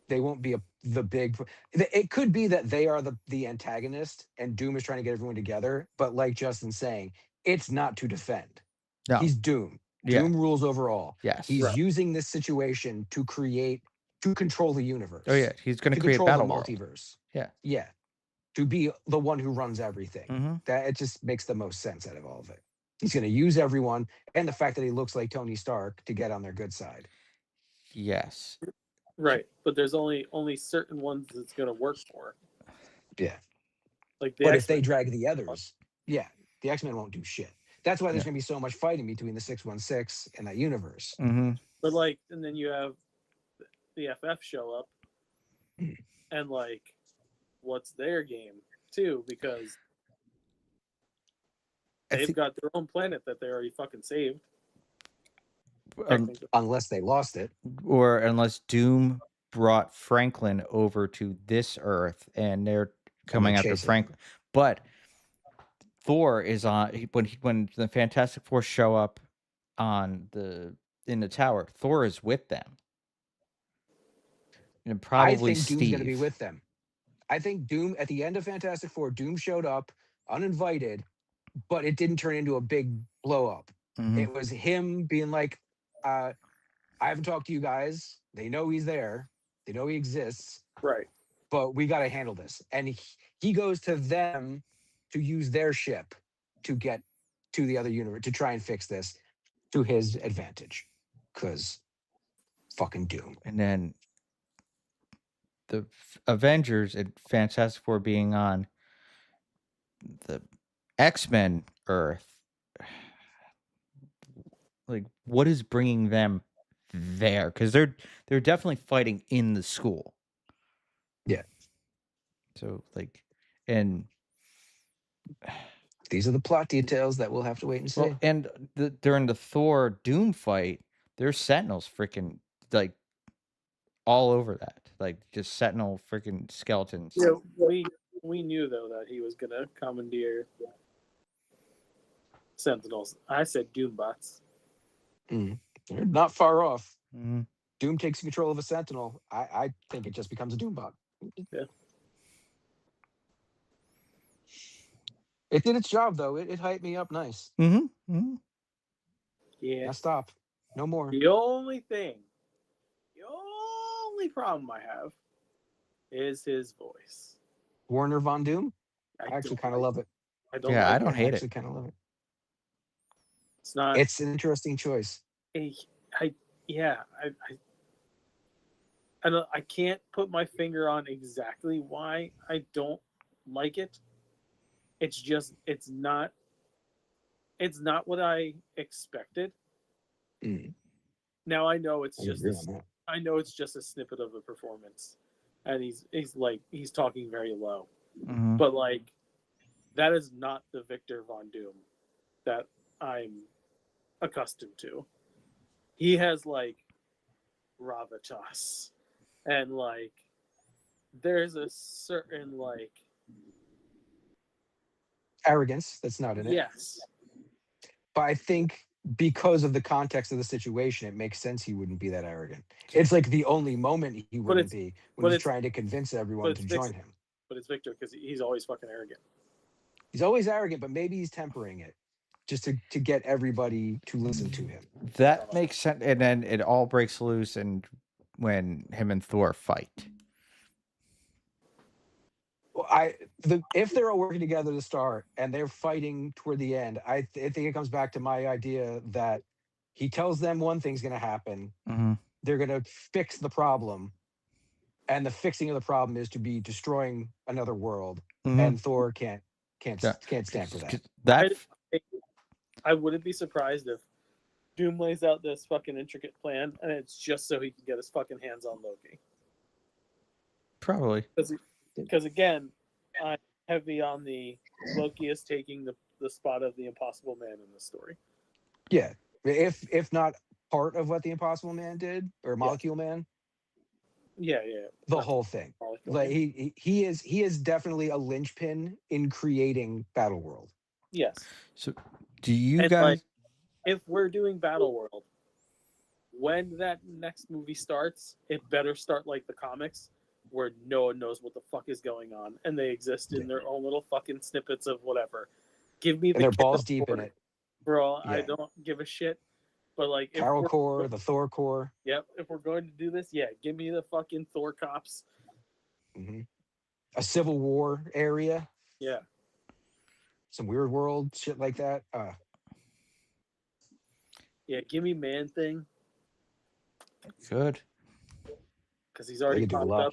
They won't be the big. It could be that they are the antagonist, and Doom is trying to get everyone together. But like Justin's saying, it's not to defend. No. He's Doom. Doom rules over all. Yes. He's using this situation to control the universe. Oh yeah, he's going to create Battle World. Multiverse. Yeah. Yeah. To be the one who runs everything. Mm-hmm. That it just makes the most sense out of all of it. He's going to use everyone and the fact that he looks like Tony Stark to get on their good side. Yes. Right, but there's only certain ones it's going to work for. Yeah. Like but if they drag the others, the X-Men won't do shit. That's why there's going to be so much fighting between the 616 and that universe. Mm-hmm. But and then you have the FF show up, and what's their game too? Because they've got their own planet that they already fucking saved. Unless they lost it, or unless Doom brought Franklin over to this Earth, and they're coming after Franklin. But Thor is on when the Fantastic Four show up in the tower. Thor is with them, and probably I think Steve. Doom's going to be with them. I think Doom at the end of Fantastic Four, Doom showed up uninvited, but it didn't turn into a big blow up. Mm-hmm. It was him being like, I haven't talked to you guys. They know he's there. They know he exists. Right. But we got to handle this. And he goes to them to use their ship to get to the other universe to try and fix this. to his advantage, because fucking Doom. And then the Avengers and Fantastic Four being on the X-Men Earth, like, what is bringing them there? Because they're definitely fighting in the school. Yeah. So like, and These are the plot details that we'll have to wait and see. well, and during the Thor Doom fight, there's Sentinels freaking like all over that, like just Sentinel freaking skeletons. Yeah, we knew though that he was gonna commandeer Sentinels. I said Doombots. They're not far off. Mhm. Doom takes control of a Sentinel. I think it just becomes a Doombot. Yeah. It did its job, though. It hyped me up nice. Mm-hmm. Mm-hmm. Yeah. Now stop. No more. The only problem I have is his voice. Warner Von Doom? I actually don't kind of like- love it. I don't. Yeah, like I don't hate actually it. kind of love it. It's not. It's an interesting choice. I don't. I can't put my finger on exactly why I don't like it. It's just. It's not what I expected. Mm. Now I know it's I just. agree on that. I know it's just a snippet of a performance, and he's talking very low. Mm-hmm. But like, that is not the Victor Von Doom that I'm accustomed to. He has like gravitas, and like there's a certain like Arrogance that's not in it. yes, But I think because of the context of the situation, it makes sense he wouldn't be that arrogant. It's like the only moment he wouldn't it's- be but when he's it's- trying to convince everyone it's to fixed. join him. but it's Victor because he's always fucking arrogant. He's always arrogant, but maybe he's tempering it just to get everybody to listen to him. That makes sense. And then it all breaks loose, and when him and Thor fight. Well, if they're all working together to start and they're fighting toward the end, I think it comes back to my idea that he tells them one thing's going to happen. Mm-hmm. They're going to fix the problem, and the fixing of the problem is to be destroying another world. Mm-hmm. And Thor can't Yeah. stand for that. That I wouldn't be surprised if Doom lays out this fucking intricate plan, and it's just so he can get his fucking hands on Loki. probably. Because again, I'm heavy on the Loki is taking the spot of the Impossible Man in this story. Yeah, if not part of what the Impossible Man did or Molecule Man, Yeah. the whole thing. Like he is definitely a linchpin in creating Battleworld. Yes. So, do you And, guys? like, if we're doing Battleworld, when that next movie starts, it better start like the comics, where no one knows what the fuck is going on, and they exist in their own little fucking snippets of whatever. Give me the And they're kid balls on deep in board, it. bro. I Yeah. don't give a shit. But like, if Carol we're- Core, the Thor Core. Yep, if we're going to do this, yeah, give me the fucking Thor cops. Hmm. A Civil War area, Yeah. some Weird World shit like that. Yeah, give me Man Thing, Good. because he's already could do a popped lot.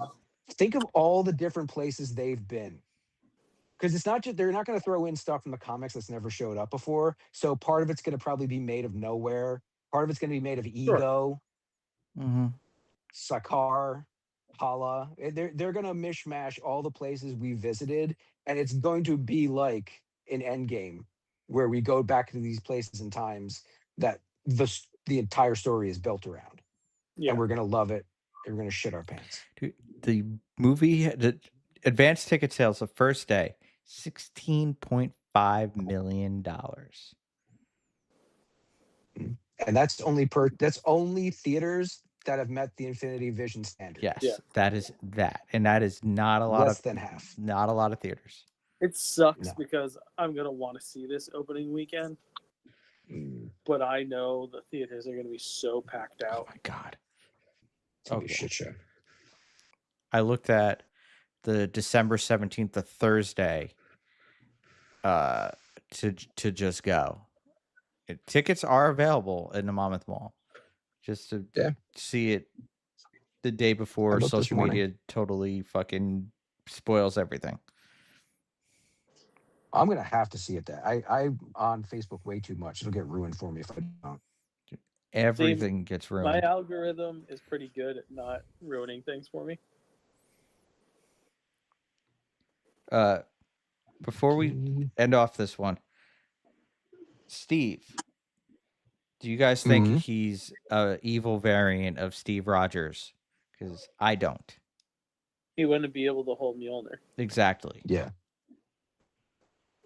up. Think of all the different places they've been. Because it's not just, they're not going to throw in stuff from the comics that's never showed up before. So part of it's going to probably be made of nowhere. Part of it's going to be made of Ego, Mm-hmm. Sakaar, Hala. They're going to mishmash all the places we visited. And it's going to be like an Endgame where we go back to these places and times that the entire story is built around. Yeah. And we're going to love it. And we're going to shit our pants. Dude, the movie, the advanced ticket sales the first day, $16.5 million. And that's only theaters that have met the Infinity Vision standard. Yes, Yeah. that is that, and that is not a lot Less of than half. not a lot of theaters. It sucks No. because I'm going to want to see this opening weekend, Mm, but I know the theaters are going to be so packed Oh out. my god! it's gonna be Okay. a shit show. I looked at the December 17th, the Thursday, to just go, tickets are available in the Monmouth Mall. Just to Yeah. see it the day before looked this social morning. media totally fucking spoils everything. I'm gonna have to see it. That I'm on Facebook way too much. It'll get ruined for me if I don't. Everything gets My ruined. algorithm is pretty good at not ruining things for me. Before we end off this one, Steve, do you guys think Mhm. he's a evil variant of Steve Rogers? Because I don't. He wouldn't be able to hold Mjolnir. Exactly. Yeah.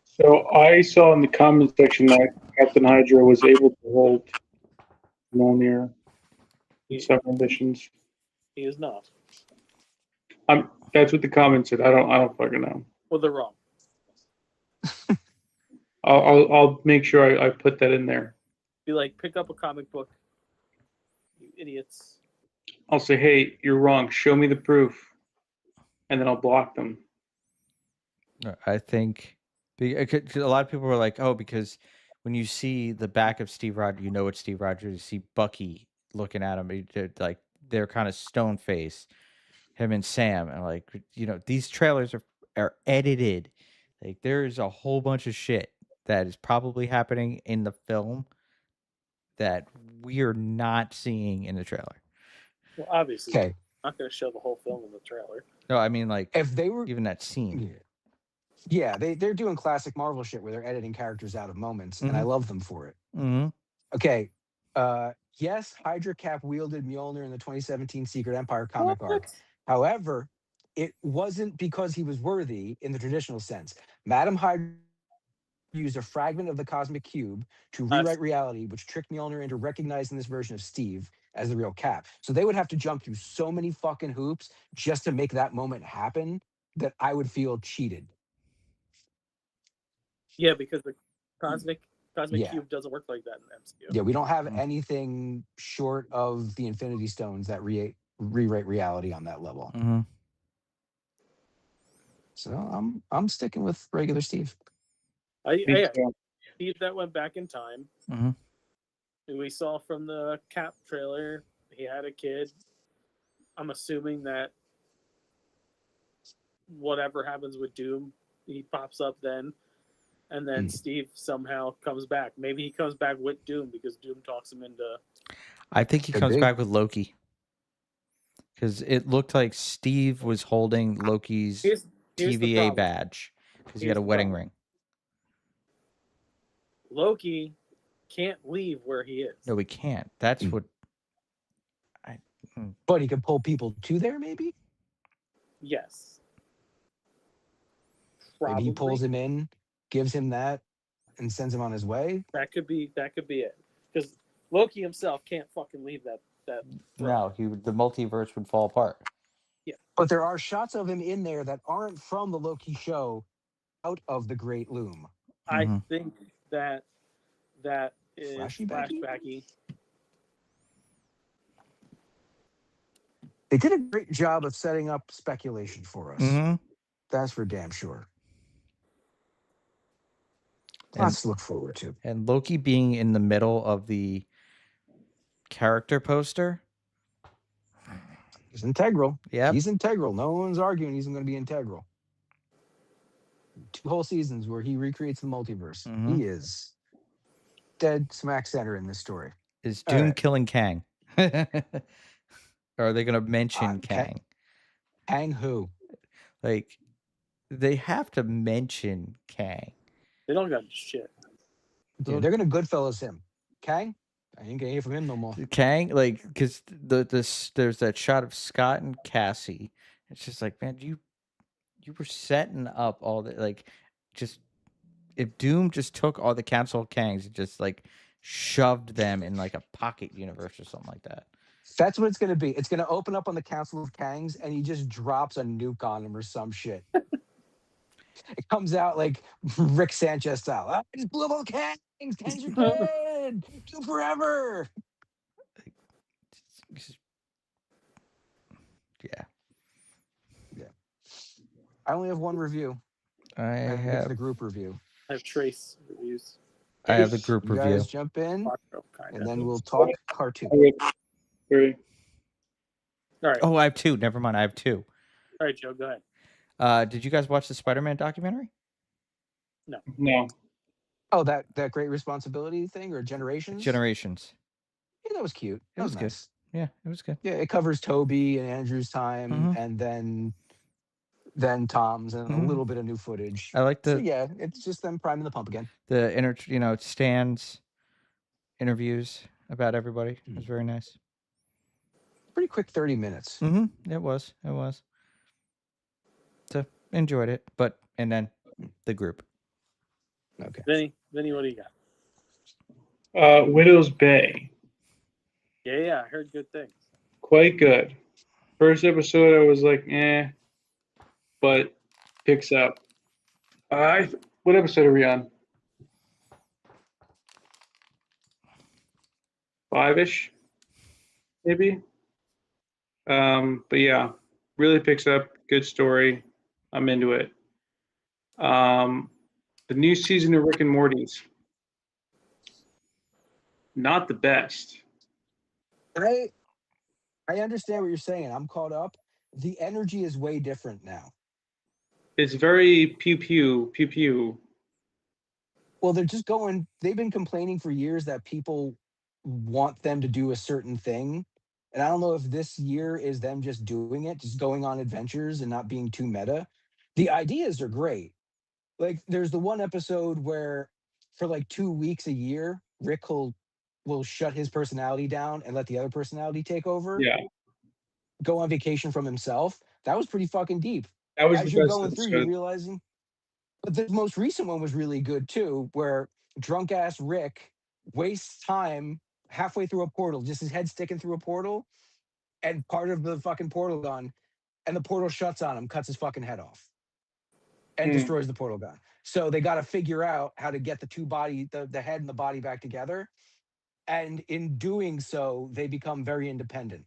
So I saw in the comment section that Captain Hydra was able to hold Mjolnir in some conditions. He is not. That's what the comment said. I don't fucking know. Well, they're wrong. I'll make sure I put that in there. Be like, pick up a comic book, you idiots. I'll say, hey, you're wrong. Show me the proof, and then I'll block them. I think because a lot of people were like, oh, because when you see the back of Steve Rogers, you know it's Steve Rogers. You see Bucky looking at him, they're kind of stone faced, him and Sam, and like, you know, these trailers are edited. Like there's a whole bunch of shit that is probably happening in the film that we are not seeing in the trailer. Well, obviously, Okay. I'm not going to show the whole film in the trailer. No, I mean like If they were, even that scene. yeah, they're doing classic Marvel shit where they're editing characters out of moments, and I love them for it. Mm-hmm. Okay. Yes, Hydra Cap wielded Mjolnir in the 2017 Secret Empire comic arc. However, it wasn't because he was worthy in the traditional sense. Madam Hydra used a fragment of the cosmic cube to rewrite reality, which tricked Mjolnir into recognizing this version of Steve as the real Cap. So they would have to jump through so many fucking hoops just to make that moment happen that I would feel cheated. Yeah, because the cosmic Yeah. cube doesn't work like that in the MCU. Yeah, we don't have anything short of the Infinity Stones that rewrite reality on that level. Mm-hmm. So I'm sticking with regular Steve. Steve that went back in time. Mm-hmm. We saw from the Cap trailer, he had a kid. I'm assuming that whatever happens with Doom, he pops up then. And then Steve somehow comes back. Maybe he comes back with Doom because Doom talks him into... I think he comes back with Loki. Because it looked like Steve was holding Loki's TVA badge. Because he had a wedding ring. Loki can't leave where he is. No, we can't. That's what... But he could pull people to there, maybe? Yes. Probably. Maybe he pulls him in, gives him that, and sends him on his way. That could be it. Because Loki himself can't fucking leave that. No, the multiverse would fall apart. Yeah. But there are shots of him in there that aren't from the Loki show out of the Great Loom. I think that is flashbacky. They did a great job of setting up speculation for us. Mm-hmm. That's for damn sure. Lots to look forward to. And Loki being in the middle of the character poster. He's integral. Yeah, he's integral. No one's arguing he's going to be integral. 2 whole seasons where he recreates the multiverse. He is dead smack center in this story. Is Doom killing Kang? Or are they going to mention Kang? Kang who? Like, they have to mention Kang. They don't got shit. Dude, they're going to Goodfellas him. Kang? I ain't going to hear from him no more. Kang, like, because there's that shot of Scott and Cassie. It's just like, man, you were setting up all the, like, just, if Doom just took all the Council of Kangs and just, like, shoved them in, like, a pocket universe or something like that. That's what it's going to be. It's going to open up on the Council of Kangs, and he just drops a nuke on him or some shit. It comes out like Rick Sanchez style. I just blew up all the Kangs. Kangs are dead. Doom forever. Yeah. I only have one review. I have the group review. I have Trace reviews. I have the group You review. guys jump in, Quattro, and kinda. then we'll talk cartoon. I got 3. All right. Oh, I have 2. Never mind. I have 2. All right, Joe, go ahead. Did you guys watch the Spider-Man documentary? No. Oh, that Great Responsibility thing or Generations? Generations. Yeah, that was cute. That was was good. nice. Yeah, it was good. Yeah, it covers Toby and Andrew's time, Mhm. and then Tom's, and a Mhm. little bit of new footage. I like So the yeah, it's just them priming the pump again. Stan's interviews about everybody. It was very nice. Pretty quick 30 minutes. Mm-hmm. It was. So enjoyed it, and then the group. Okay. Vinny, what do you got? Widow's Bay. Yeah, I heard good things. Quite good. First episode, I was like, but picks up. What episode are we on? 5-ish, maybe. But yeah, really picks up. Good story. I'm into it. The new season of Rick and Morty's. Not the best. I understand what you're saying. I'm caught up. The energy is way different now. It's very pew pew pew pew. Well, they've been complaining for years that people want them to do a certain thing. And I don't know if this year is them just doing it, just going on adventures and not being too meta. The ideas are great. Like there's the one episode where for like 2 weeks a year, Rick will shut his personality down and let the other personality take over. Yeah, Go on vacation from himself. That was pretty fucking deep. that was As the you're best going through, you're episode. realizing. But the most recent one was really good too, where drunk ass Rick wastes time halfway through a portal, just his head sticking through a portal, and part of the fucking portal gone, and the portal shuts on him, cuts his fucking head off, and destroys the portal gun. So they got to figure out how to get the head and the body back together. And in doing so, they become very independent.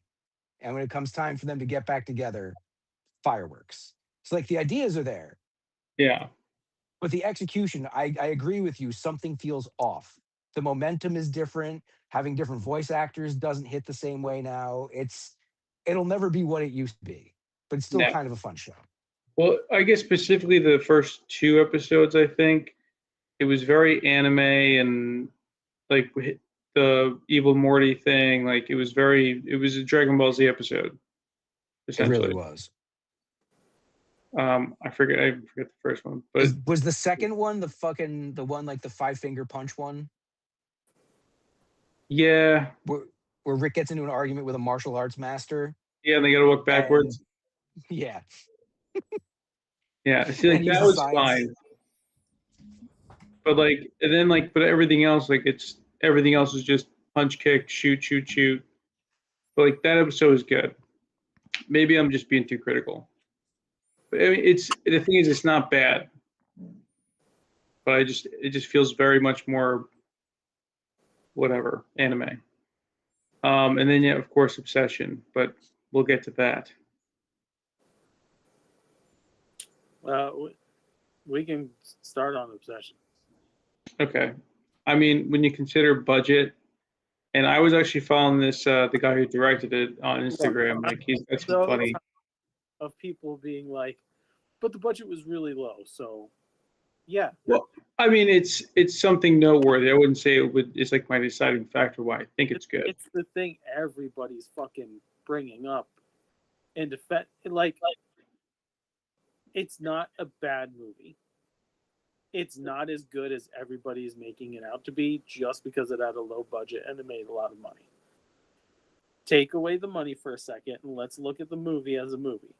And when it comes time for them to get back together, fireworks. So like the ideas are there. Yeah. But the execution, I agree with you. Something feels off. The momentum is different. Having different voice actors doesn't hit the same way now. It'll never be what it used to be, but it's still kind of a fun show. Well, I guess specifically the first 2 episodes, I think it was very anime and like the evil Morty thing. Like it was a Dragon Ball Z episode. Essentially. It really was. I forget the first one, but was the second one the one like the 5-finger punch one? Yeah. Where Rick gets into an argument with a martial arts master. Yeah, and they got to walk backwards. Yeah. Yeah, see, like that was fine. But but everything else, everything else is just punch, kick, shoot. But like that episode is good. Maybe I'm just being too critical. But I mean, the thing is, it's not bad. But it just feels very much more whatever anime. And then of course, Obsession. But we'll get to that. We can start on Obsession. Okay. I mean, when you consider budget, and I was actually following this the guy who directed it on Instagram. Like that's so funny. Of people being like, but the budget was really low, so yeah. Well, I mean, it's something noteworthy. I wouldn't say it's like my deciding factor why I think it's good. It's the thing everybody's fucking bringing up in defense. Like, it's not a bad movie. It's not as good as everybody's making it out to be just because it had a low budget and it made a lot of money. Take away the money for a second and let's look at the movie as a movie.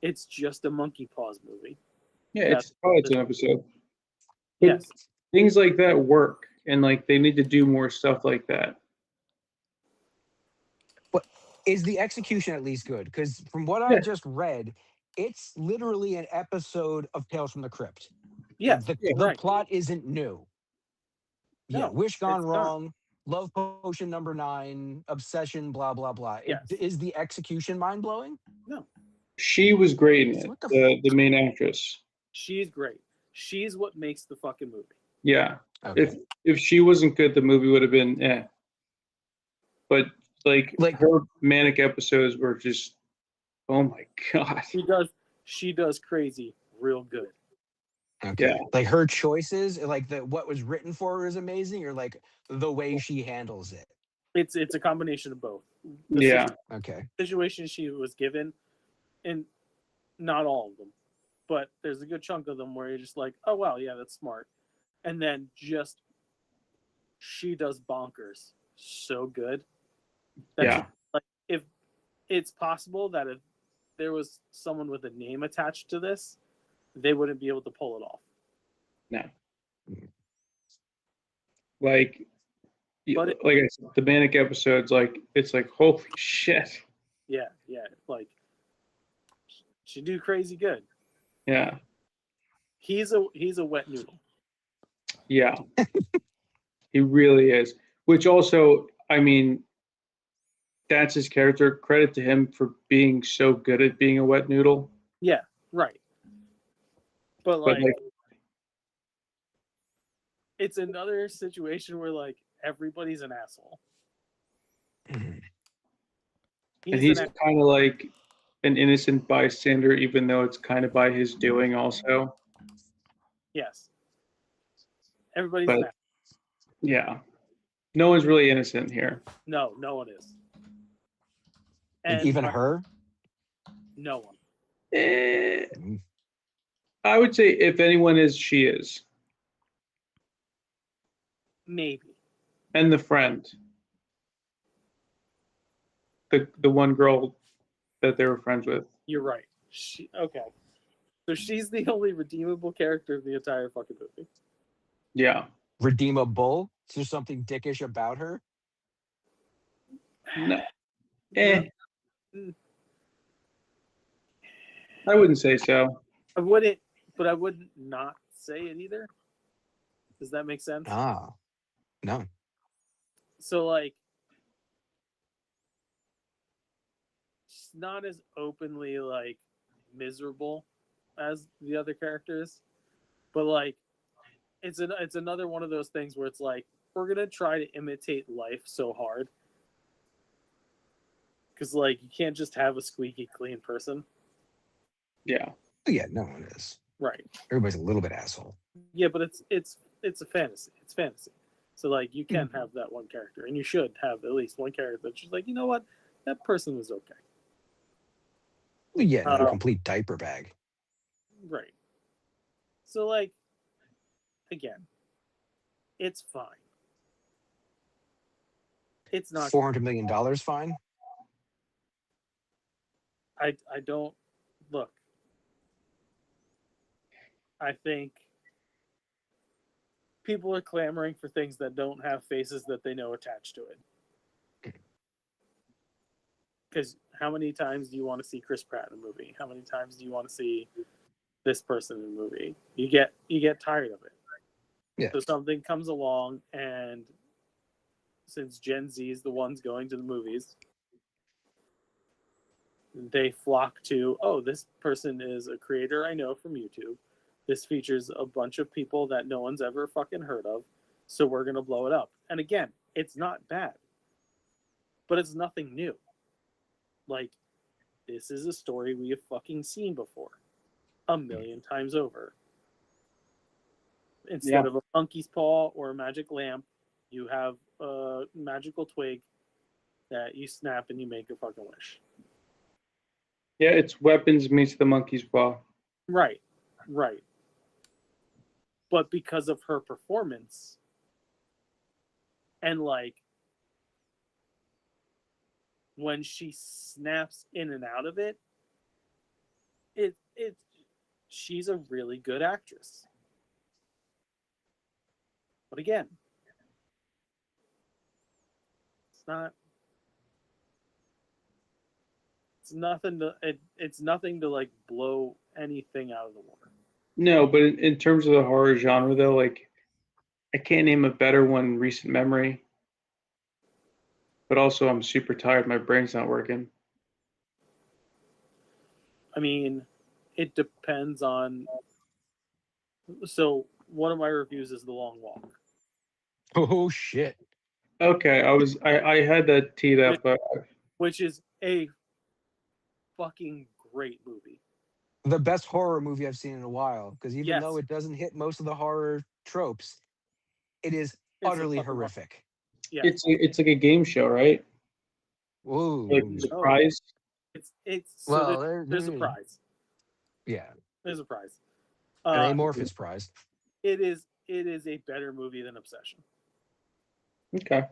It's just a monkey paws movie. Yeah, it's an episode. But yes. Things like that work, and like they need to do more stuff like that. But is the execution at least good? Because from what I just read, it's literally an episode of Tales from the Crypt. Yeah, the plot isn't new. No, yeah, Wish Gone Wrong, Love Potion number 9, Obsession, blah blah blah. Yes. Is the execution mind blowing? No. She was great in it. The main actress. She's great. She's what makes the fucking movie. Yeah. Okay. If she wasn't good, the movie would have been But like her manic episodes were just, oh my god. She does crazy real good. Okay. Yeah. Like her choices, like what was written for her is amazing, or like the way she handles it. It's a combination of both. Yeah. Okay. Situation she was given, and not all of them, but there's a good chunk of them where you're just like, oh wow, yeah, that's smart. And then just she does bonkers so good. Yeah. Like if it's possible that if there was someone with a name attached to this, they wouldn't be able to pull it off. No. Like But like I said, the manic episodes, like it's like holy shit. Yeah, like she do crazy good. Yeah. He's a wet noodle. Yeah. He really is. Which also, I mean, that's his character. Credit to him for being so good at being a wet noodle. Yeah, right. But like it's another situation where like everybody's an asshole. Mhm. And he's kind of like an innocent bystander, even though it's kind of by his doing also. Yes. Everybody's But an asshole. yeah, no one's really innocent here. No one is. Like And even her? no one. I would say if anyone is, she is. Maybe. And the friend. The one girl that they were friends with. You're right. Okay. So she's the only redeemable character of the entire fucking movie. Yeah. Redeemable? Is there something dickish about her? No. Mm. I wouldn't say so. I wouldn't not say it either. Does that make sense? Ah. No. So like she's not as openly like miserable as the other characters, but like it's another one of those things where it's like we're gonna try to imitate life so hard because like you can't just have a squeaky clean person. Yeah. Yeah, no one is. Right. Everybody's a little bit asshole. Yeah, but it's a fantasy. It's fantasy. So like you can have that one character, and you should have at least one character that's just like, you know what, that person was okay. Well, yeah, not a complete diaper bag. Right. So like, again, it's fine. It's not $400 million fine. I don't look. I think people are clamoring for things that don't have faces that they know attached to it. Because how many times do you want to see Chris Pratt in a movie? How many times do you want to see this person in a movie? You get tired of it. Yeah. So something comes along, and since Gen Z is the ones going to the movies, they flock to, oh, this person is a creator I know from YouTube. This features a bunch of people that no one's ever fucking heard of, so we're going to blow it up. And again, it's not bad, but it's nothing new. Like, this is a story we have fucking seen before a million times over. Instead of a monkey's paw or a magic lamp, you have a magical twig that you snap and you make a fucking wish. Yeah, it's weapons meets the monkey's paw. Right. But because of her performance and like when she snaps in and out of it, she's a really good actress. But again, it's nothing to like blow anything out of the water. No, but in terms of the horror genre, though, like I can't name a better one in recent memory. But also, I'm super tired. My brain's not working. I mean, it depends on. So one of my reviews is The Long Walk. Oh shit! Okay, I had that teed up. which is a fucking great movie. The best horror movie I've seen in a while. Because even though Yes. it doesn't hit most of the horror tropes, it is It's a utterly fucking horrific. Yeah. It's like a game show, right? Like Whoa. there's a No. prize. It's so Well, there's a prize. Yeah, There's a prize. an Uh, amorphous prize. it is a better movie than Obsession. Okay.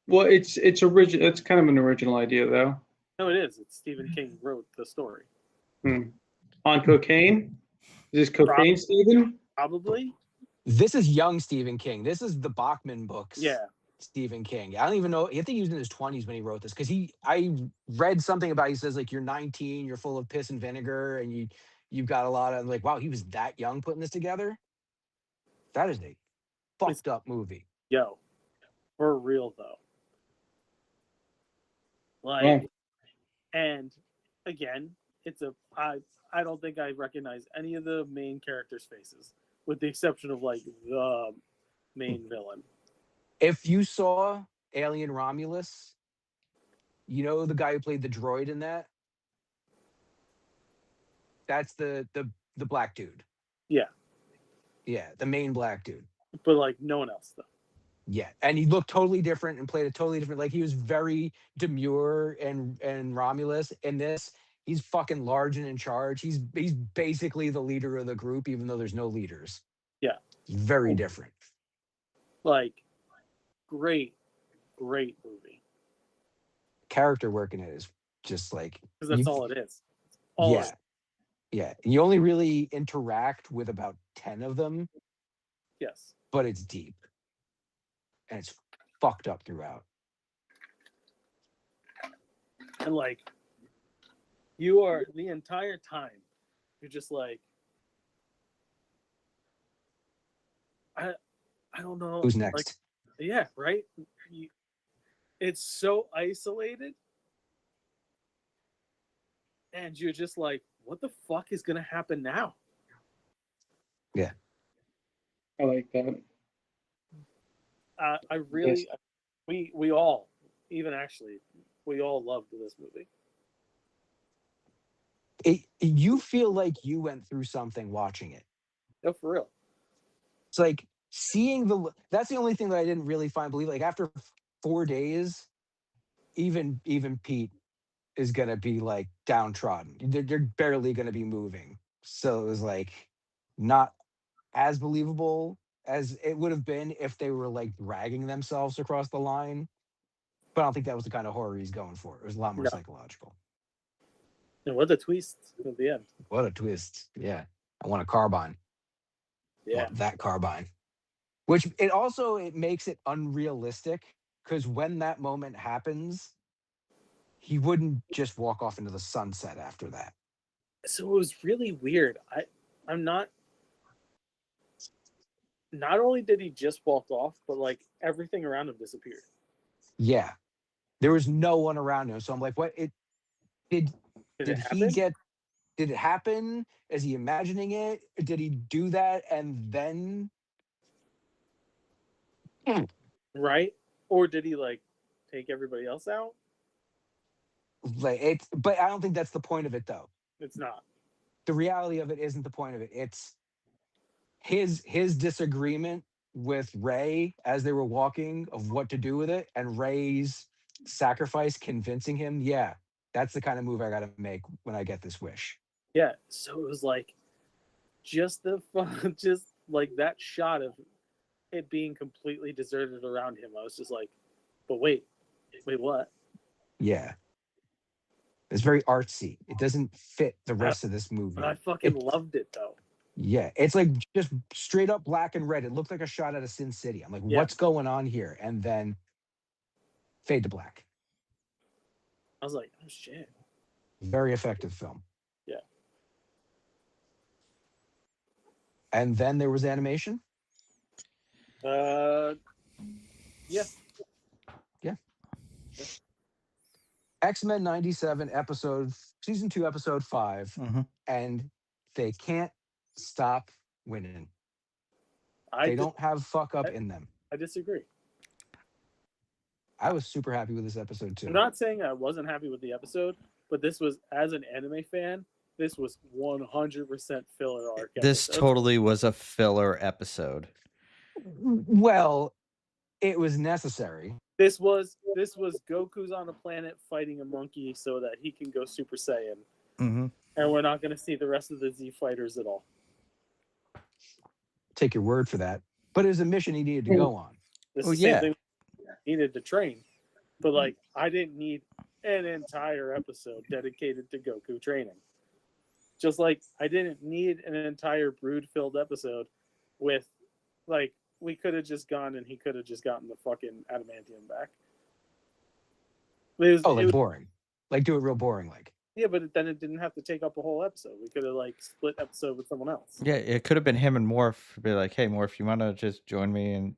Well, it's original. It's kind of an original idea, though. No, it is. It's Stephen King wrote the story. On cocaine? Is this cocaine, Stephen? Probably. This is young Stephen King. This is the Bachman books. Yeah. Stephen King. I don't even know. I think he was in his 20s when he wrote this because I read something about, he says like, you're 19, you're full of piss and vinegar, and you've got a lot of, like, wow, he was that young putting this together. That is a fucked up movie. Yo, for real though. Like, Yeah. and again, I don't think I recognize any of the main characters' faces, with the exception of like the main villain. If you saw Alien Romulus, you know the guy who played the droid in that? That's the black dude. Yeah, Yeah, the main black dude. but like no one else though. Yeah, and he looked totally different and played a totally different. Like, he was very demure and Romulus. In this, he's fucking large and in charge. He's basically the leader of the group, even though there's no leaders. Yeah, Very different. like great movie Character work in it is just like, because that's you- all it is. All yeah, yeah. You only really interact with about 10 of them, Yes. but it's deep and it's fucked up throughout. And like you are the entire time, you're just like, I don't know. Who's Like, next? yeah, right. It's so isolated, and you're just like, what the fuck is gonna happen now? Yeah. I like that. I really, we all, even actually, we all loved this movie. You feel like you went through something watching it. No, for real. It's like seeing that's the only thing that I didn't really find believe. Like, after 4 days, even Pete is gonna be like downtrodden. They're barely gonna be moving. So it was like not as believable as it would have been if they were like dragging themselves across the line. But I don't think that was the kind of horror he's going for. It was a lot more No. psychological. And what a twist at the end. What a twist. Yeah. I want a carbine. I Yeah. want that carbine. Which it makes it unrealistic, because when that moment happens, he wouldn't just walk off into the sunset after that. So it was really weird. I'm not only did he just walk off, but like everything around him disappeared. Yeah. There was no one around him. So I'm like, what? Did it happen? Did it happen? Is he imagining it? Did he do that and then? Right? Or did he like take everybody else out? Like, but I don't think that's the point of it, though. It's not. The reality of it isn't the point of it. It's his disagreement with Ray as they were walking of what to do with it, and Ray's sacrifice convincing him, yeah, that's the kind of move I got to make when I get this wish. Yeah. So it was like just just like that shot of it being completely deserted around him. I was just like, but wait, what? Yeah. It's very artsy. It doesn't fit the rest of this movie. But I fucking loved it though. Yeah, it's like just straight up black and red. It looked like a shot out of Sin City. I'm like, Yeah. what's going on here? And then fade to black. I was like, oh shit. Very effective film. Yeah. And then there was animation. Yeah. Yeah. X-Men 97 season 2, episode 5. Mhm. And they can't stop winning. They don't have fuck up in them. I disagree. I was super happy with this episode too. I'm not saying I wasn't happy with the episode, but this was, as an anime fan, this was 100% filler arc. This episode. totally was a filler episode. Well, it was necessary. This was Goku's on a planet fighting a monkey so that he can go Super Saiyan, Mm-hmm. and we're not going to see the rest of the Z fighters at all. Take your word for that. But it was a mission he needed to go on. This Oh, is the yeah. same thing he needed to train, but like I didn't need an entire episode dedicated to Goku training. Just like I didn't need an entire brood-filled episode with, like, we could have just gone and he could have just gotten the fucking adamantium back. It was Boring. Like, do it real boring, like. Yeah, but then it didn't have to take up a whole episode. We could have, like, split episode with someone else. Yeah, it could have been him and Morph. Be like, hey, Morph, you want to just join me? And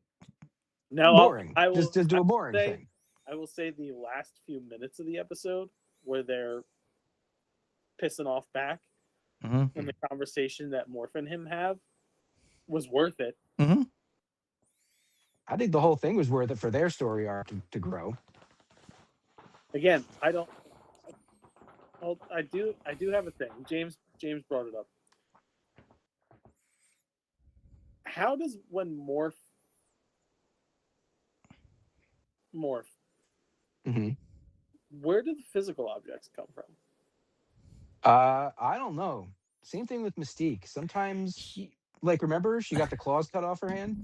No, Boring. I will Just do a boring thing. I will say the last few minutes of the episode where they're pissing off back Mhm. and the conversation that Morph and him have was worth it. Mm-hmm. I think the whole thing was worth it for their story arc to grow. Again, I don't. Well, I do have a thing. James brought it up. How does when Morph, Mm-hmm. where do the physical objects come from? I don't know. Same thing with Mystique. Sometimes, like, remember she got the claws cut off her hand?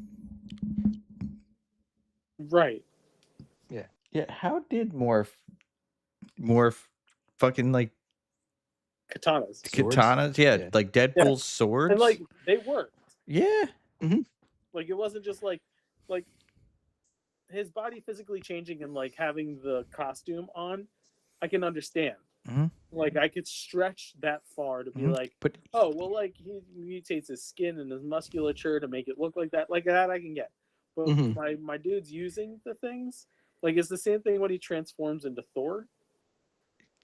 Right. Yeah, how did Morph fucking like Katanas. Swords? katanas? Yeah, Yeah. like Deadpool's swords. And like they worked. yeah. Like it wasn't just like his body physically changing and like having the costume on. I can understand. Mhm. Like I could stretch that far to be like, But oh well, like he mutates his skin and his musculature to make it look like that. Like that I can get. But Mhm. my dude's using the things. Like it's the same thing when he transforms into Thor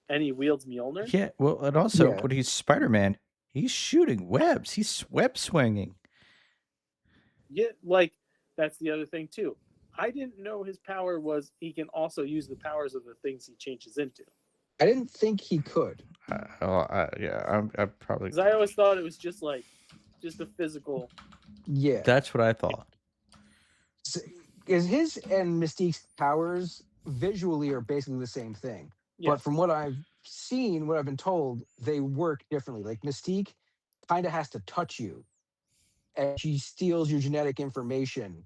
and he wields Mjolnir. yeah, well, and also Yeah. when he's Spider-Man, he's shooting webs. He's web swinging. Yeah, like that's the other thing too. I didn't know his power was he can also use the powers of the things he changes into. I didn't think he could. Yeah, I'm probably. Because I always thought it was just like just a physical. Yeah. That's what I thought. Is his and Mystique's powers visually are basically the same thing. Yeah. But from what I've seen, what I've been told, they work differently. Like Mystique kind of has to touch you, and she steals your genetic information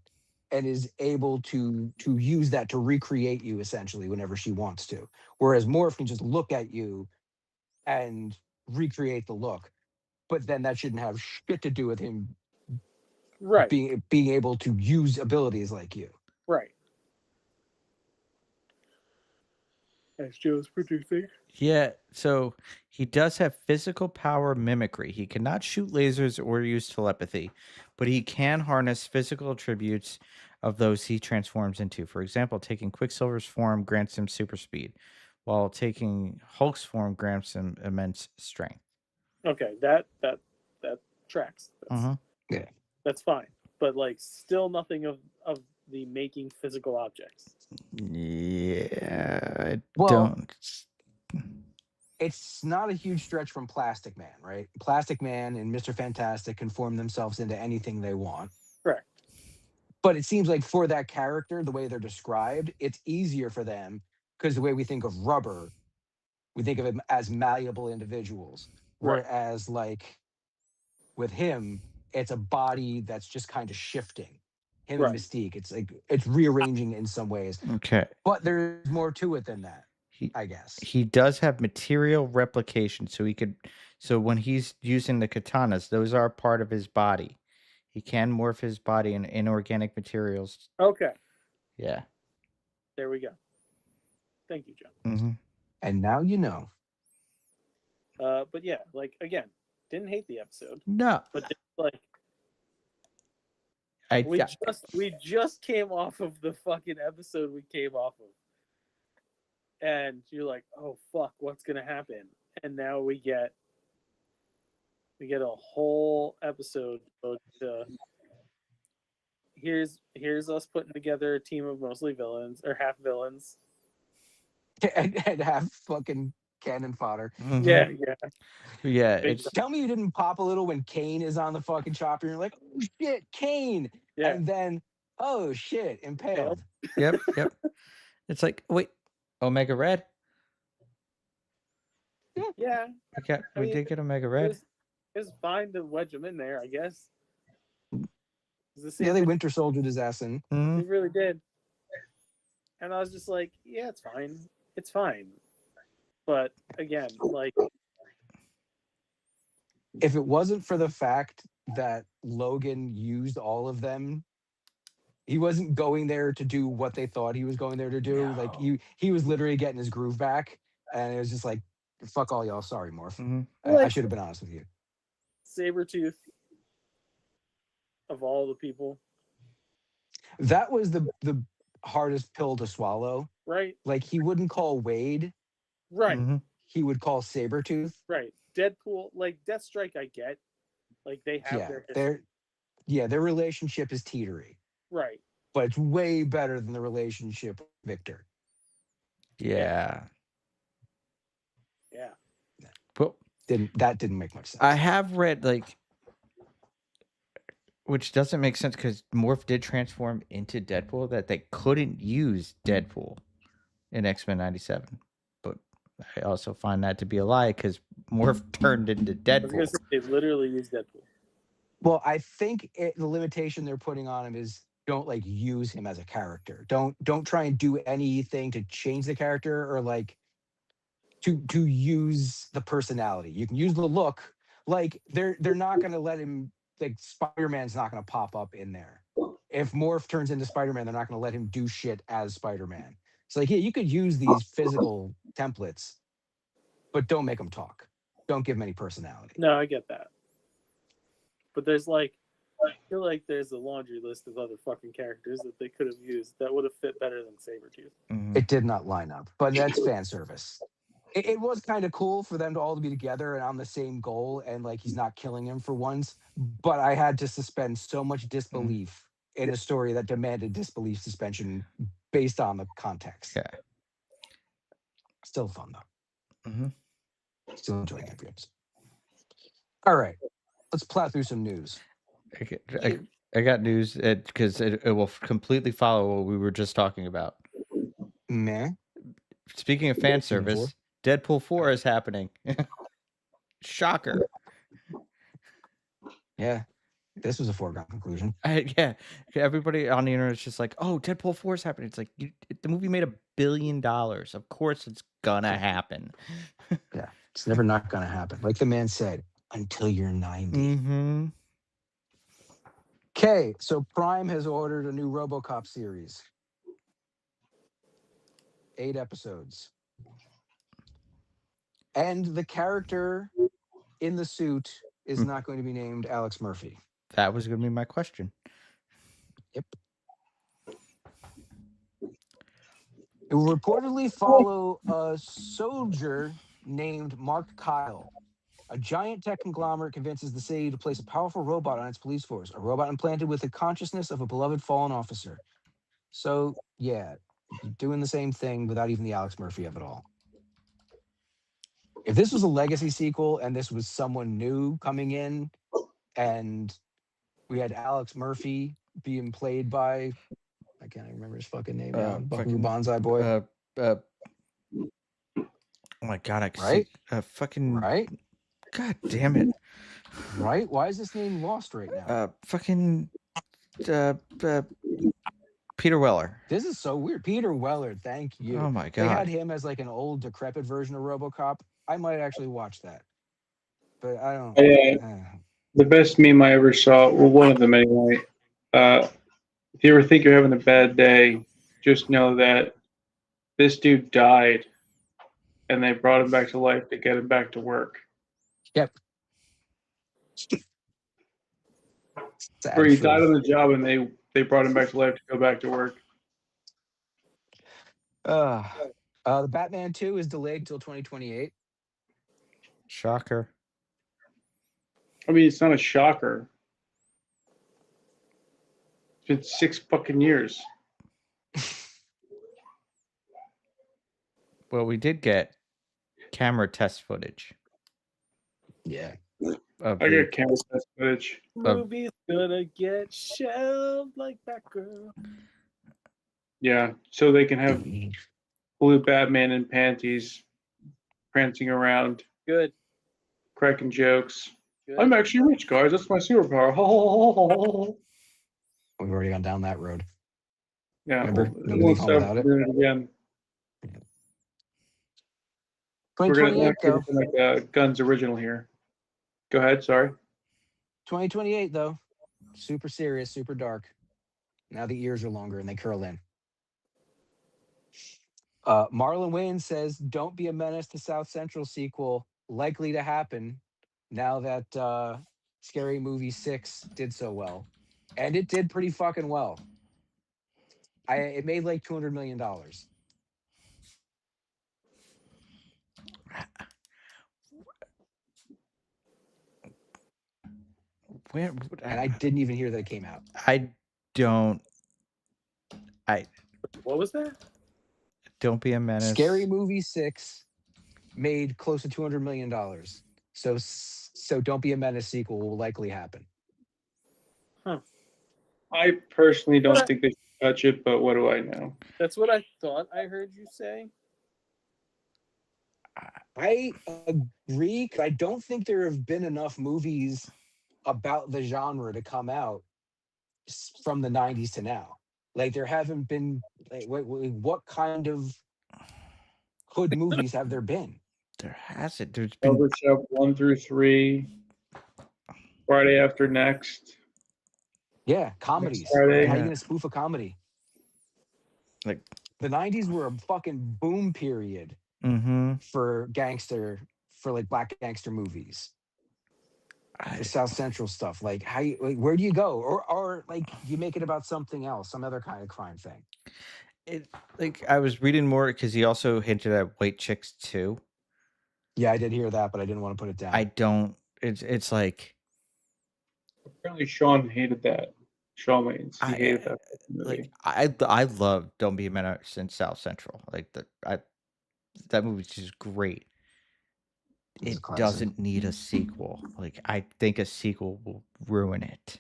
and is able to use that to recreate you essentially whenever she wants to. Whereas Morph can just look at you and recreate the look. But then that shouldn't have shit to do with him Right. being able to use abilities like you. Right. As Joe's producing. Yeah, so he does have physical power mimicry. He cannot shoot lasers or use telepathy, but he can harness physical attributes of those he transforms into. For example, taking Quicksilver's form grants him super speed, while taking Hulk's form grants him immense strength. Okay, that tracks. Mhm. That's fine. But like still nothing of the making physical objects. Yeah, I Well, don't. It's not a huge stretch from Plastic Man, right? Plastic Man and Mr. Fantastic can form themselves into anything they want. Correct. But it seems like for that character, the way they're described, it's easier for them because the way we think of rubber, we think of it as malleable individuals. Right. Whereas, like, with him, it's a body that's just kind of shifting. Him Right. and Mystique, it's like it's rearranging in some ways. Okay. But there's more to it than that, He I guess. he does have material replication, so he could. So when he's using the katanas, those are part of his body. He can morph his body in inorganic materials. Okay. Yeah. There we go. Thank you, Joe. Mm-hmm. And now you know. But yeah, like again, didn't hate the episode, No, but like I we just came off of the fucking episode we came off of, and you're like, oh fuck, what's gonna happen? And now we get a whole episode to here's us putting together a team of mostly villains or half villains. and have fucking cannon fodder. Mhm. Yeah. Big It's Tell me you didn't pop a little when Kane is on the fucking chopper. You're like, oh shit, Kane. Yeah. And then, oh shit, impaled. yep. It's like, wait, Omega Red. Yeah. We did get Omega Red. It was fine to wedge him in there, I guess. It's the same Yeah, they thing. Winter Soldiered his ass in. Mhm. They really did. And I was just like, yeah, it's fine. It's fine. But again, like, If it wasn't for the fact that Logan used all of them, he wasn't going there to do what they thought he was going there to do. No. Like he was literally getting his groove back, and it was just like, fuck all y'all. Sorry, Morph. Mhm. I should have been honest with you. Sabretooth, of all the people, That was the hardest pill to swallow. right? Like he wouldn't call Wade, Right. Mhm. he would call Sabretooth. Right. Deadpool, like Deathstrike, I get. Like they have Their relationship is teetery, right. but it's way better than the relationship with Victor. Yeah. Yeah. But Didn't make much sense. I have read which doesn't make sense because Morph did transform into Deadpool, that they couldn't use Deadpool in X-Men 97. But I also find that to be a lie because Morph turned into I was Deadpool. gonna say they literally use Deadpool. Well, I think the limitation they're putting on him is don't like use him as a character. Don't try and do anything to change the character or like to use the personality. You can use the look. Like they're not gonna let him, like Spider-Man's not gonna pop up in there. If Morph turns into Spider-Man, they're not gonna let him do shit as Spider-Man. It's like, yeah, you could use these physical templates, but don't make them talk. Don't give them any personality. No, I get that. But there's like, I feel like there's a laundry list of other fucking characters that they could have used that would have fit better than Sabretooth. Mhm. It did not line up, but that's fan service. It was kind of cool for them to all be together and on the same goal, and like he's not killing him for once. But I had to suspend so much disbelief in a story that demanded disbelief suspension based on the context. Yeah. Still fun though. Mhm. Still enjoying every episode. All right, let's plow through some news. I got news because it will completely follow what we were just talking about. Meh. Speaking of fan Season four. service, Deadpool 4 is happening. Shocker. Yeah, this was a foregone conclusion. Yeah, everybody on the internet is just like, "Oh, Deadpool 4 is happening." It's like the movie made $1 billion. Of course, it's gonna happen. Yeah, it's never not gonna happen. Like the man said, until you're 90. Mm-hmm. Okay, so Prime has ordered a new RoboCop series. 8 episodes. And the character in the suit is not going to be named Alex Murphy. That was gonna be my question. Yep. It will reportedly follow a soldier named Mark Kyle. A giant tech conglomerate convinces the city to place a powerful robot on its police force, a robot implanted with the consciousness of a beloved fallen officer. So, yeah, doing the same thing without even the Alex Murphy of it all. If this was a legacy sequel and this was someone new coming in and we had Alex Murphy being played by, I can't even remember his fucking name now, Buckaroo Banzai Boy. Oh my god, I can Right? see fucking Right? God damn it. Right? Why is this name lost right now? Peter Weller. This is so weird. Peter Weller, thank you. Oh my They had god. him as like an old decrepit version of RoboCop. I might actually watch that. But I don't. The best meme I ever saw, well, one of them anyway. If you ever think you're having a bad day, just know that this dude died, and they brought him back to life to get him back to work. Yep. Or he died on the job, and they brought him back to life to go back to work. The Batman 2 is delayed till 2028. Shocker. I mean, it's not a shocker. It's been 6 fucking years. Well, we did get camera test footage Yeah. of I the got camera test footage. Movie's gonna get shelved like that girl. Yeah, so they can have blue Batman in panties prancing around, Good. cracking jokes. Good. I'm actually rich, guys. That's my superpower. We've already gone down that road. Yeah, Remember? we Nobody won't home stop without it. doing it again. We're gonna 2028 though. like Guns original here. Go ahead. Sorry. 2028 though. Super serious, super dark. Now the ears are longer and they curl in. Marlon Wayne says, "Don't Be a Menace" to South Central sequel likely to happen now that Scary Movie 6 did so well, and it did pretty fucking well. It made like $200 million. where And I didn't even hear that it came out. I don't What was that? Don't Be a Menace. Scary Movie 6 made close to $200 million. So Don't Be a Menace sequel will likely happen. I personally don't think they should touch it, but what do I know? That's what I thought I heard you say. I agree. 'Cause I don't think there have been enough movies about the genre to come out from the 90s to now. Like there haven't been. Like, what kind of hood movies have there been? There hasn't. There's been Barbershop 1 through 3, Friday After Next. Yeah, comedies. Friday. How are you Yeah. gonna spoof a comedy? like The 90s were a fucking boom period for black gangster movies. For South Central stuff, like where do you go, or like you make it about something else, some other kind of crime thing. like I was reading more because he also hinted at White Chicks too. Yeah, I did hear that, but I didn't want to put it down. I don't. It's like Apparently, Sean hated that. Sean Waynes. He hated that movie. like I love Don't Be a Menace in South Central. Like that movie's just great. It's a It classic. doesn't need a sequel. Like I think a sequel will ruin it.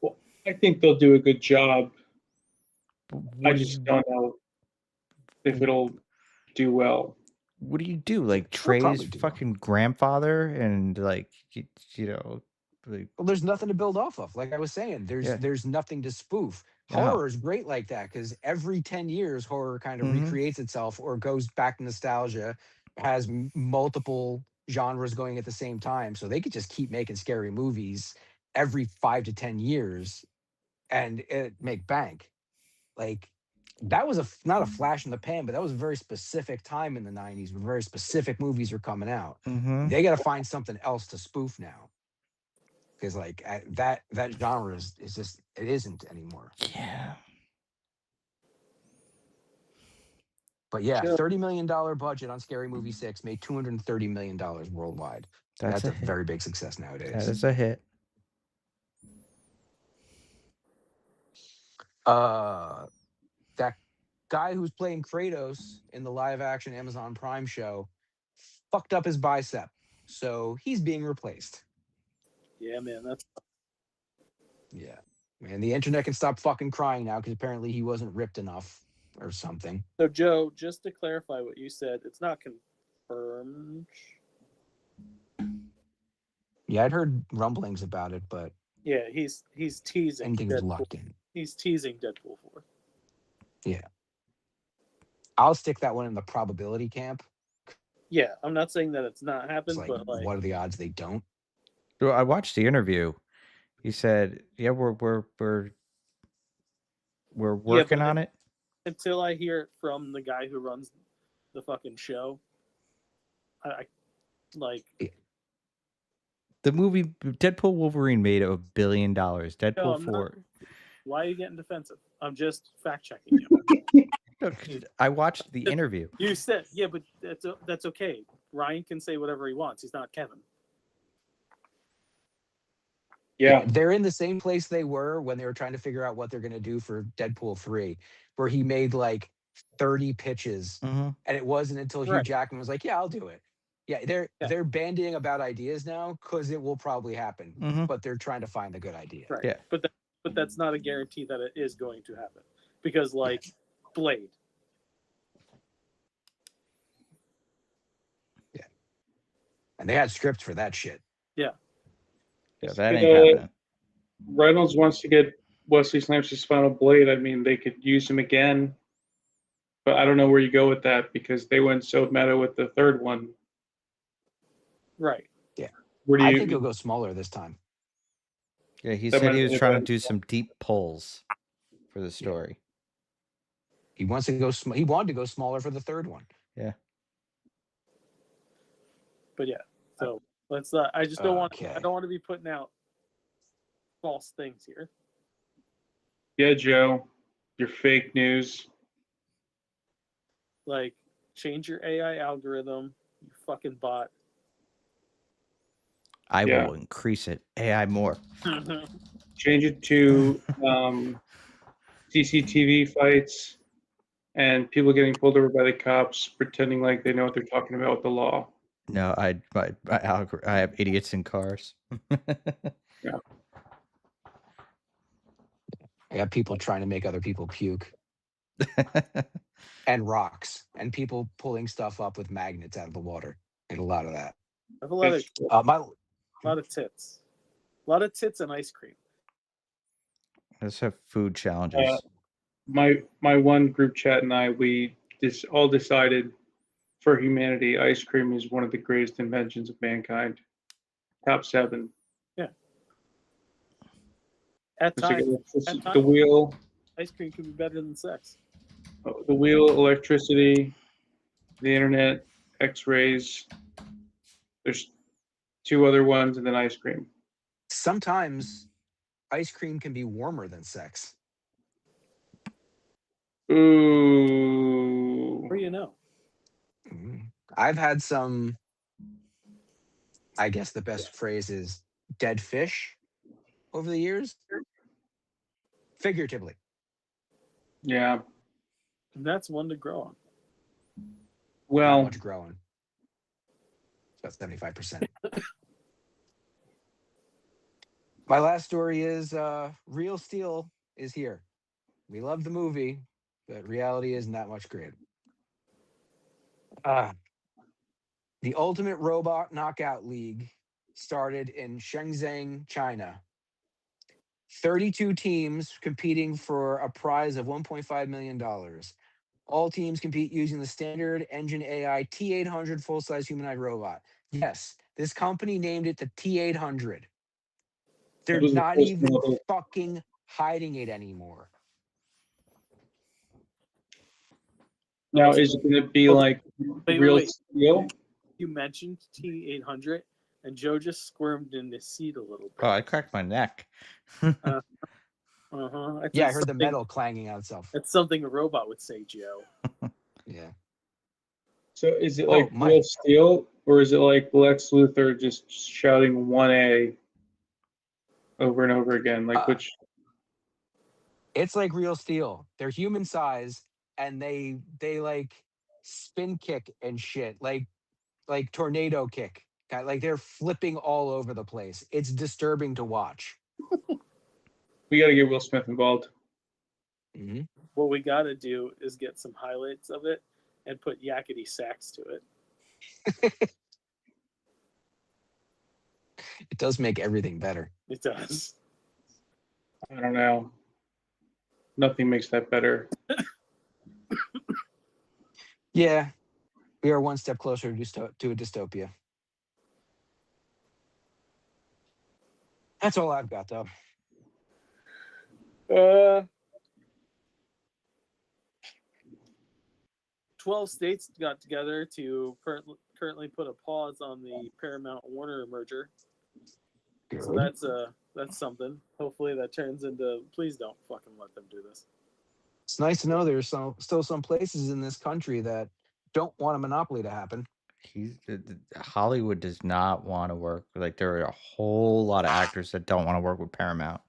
Well, I think they'll do a good job. I What do just you, don't know if it'll do well. what do you do? Like It'll probably Trey's do well. fucking grandfather and like you know like Well, there's nothing to build off of. Like I was saying, Yeah. there's nothing to spoof. No. Horror is great like that because every 10 years, horror kind of Mhm. recreates itself or goes back to nostalgia, has multiple genres going at the same time. So they could just keep making scary movies every 5 to 10 years and it make bank. Like that was not a flash in the pan, but that was a very specific time in the 90s where very specific movies were coming out. Mhm. They got to find something else to spoof now. Because like that genre is just it isn't anymore. Yeah. But yeah, Sure. $30 million budget on Scary Movie 6 made $230 million worldwide. That's a hit. very big success nowadays. That is a hit. That guy who's playing Kratos in the live action Amazon Prime show fucked up his bicep, so he's being replaced. Yeah, man. That's Yeah, man, the internet can stop fucking crying now because apparently he wasn't ripped enough or something. so. Joe, just to clarify what you said, it's not confirmed. Yeah, I'd heard rumblings about it, but Yeah, he's teasing. anything is Deadpool. locked in. He's teasing Deadpool 4. I'll stick that one in the probability camp. Yeah, I'm not saying that it's not It's happened, like, but like, what are the odds they don't? Well, I watched the interview. He said, "Yeah, we're working on it." until I hear it from the guy who runs the fucking show, I like. The movie Deadpool Wolverine made $1 billion. Deadpool No, I'm 4. Why are you getting defensive? I'm just fact checking you. No, 'cause I watched the interview. You said, yeah, but that's okay. Ryan can say whatever he wants. He's not Kevin. Yeah. They're in the same place they were when they were trying to figure out what they're going to do for Deadpool 3, where he made like 30 pitches, Mm-hmm. and it wasn't until Hugh Right. Jackman was like, "Yeah, I'll do it." Yeah, Yeah. they're bandying about ideas now because it will probably happen, Mm-hmm. but they're trying to find the good idea. Right. Yeah. But that's not a guarantee that it is going to happen, because like Blade. And they had scripts for that shit. Yeah, that ain't happening. Reynolds wants to get Wesley Snipes' final Blade. I mean, they could use him again, but I don't know where you go with that because they went so meta with the third one. Right. Where do I you? think he'll go smaller this time. Yeah, he That said might he be was a trying to bad- do some deep pulls for the story. He wants to go. He wanted to go smaller for the third one. But yeah. So let's. I just don't want. Okay. I don't want to be putting out false things here. Yeah, Joe, your fake news. Like, change your AI algorithm, you fucking bot. I Yeah. will increase it. AI more. Change it to CCTV fights and people getting pulled over by the cops pretending like they know what they're talking about with the law. No, I have idiots in cars. I got people trying to make other people puke, and rocks, and people pulling stuff up with magnets out of the water. And a lot of that. I have a lot of tits. A lot of tits and ice cream. Let's have food challenges. My one group chat and I, we just all decided for humanity, ice cream is one of the greatest inventions of mankind. Top 7. At It's like times, the wheel, ice cream could be better than sex. electricity, the internet, X-rays. There's 2 other ones, and then ice cream. Sometimes ice cream can be warmer than sex. Ooh. Or you know. I've had some, I guess the best phrase is dead fish over the years. Figuratively. Yeah. And that's one to grow on. Not Well, much growing. It's about 75%. My last story is Real Steel is here. We love the movie, but reality isn't that much great. The Ultimate Robot Knockout League started in Shenzhen, China. 32 teams competing for a prize of $1.5 million. All teams compete using the standard engine AI T800 full-size humanoid robot. Yes, this company named it the T800. They're was the not first even model. fucking hiding it anymore. now is it going to be like real wait. steel? You mentioned T800, and Joe just squirmed in his seat a little bit. Oh, I cracked my neck. Yeah, I heard the metal clanging out itself. That's something a robot would say, Joe. Yeah. So is it Oh, like Mike. real steel, or is it like Lex Luthor just shouting 1A over and over again? Like which? It's like Real Steel. They're human size, and they like spin kick and shit, like tornado kick. Like they're flipping all over the place. It's disturbing to watch. We got to get Will Smith involved. Mm-hmm. What we got to do is get some highlights of it and put yakety sax to it. It does make everything better. It does. I don't know. Nothing makes that better. Yeah, we are one step closer to a dystopia. That's all I've got, though. 12 states got together to currently put a pause on the Paramount Warner merger. Good. So that's something. Hopefully that turns into, please don't fucking let them do this. It's nice to know there's still some places in this country that don't want a monopoly to happen. Hollywood does not want to work. Like there are a whole lot of actors that don't want to work with Paramount.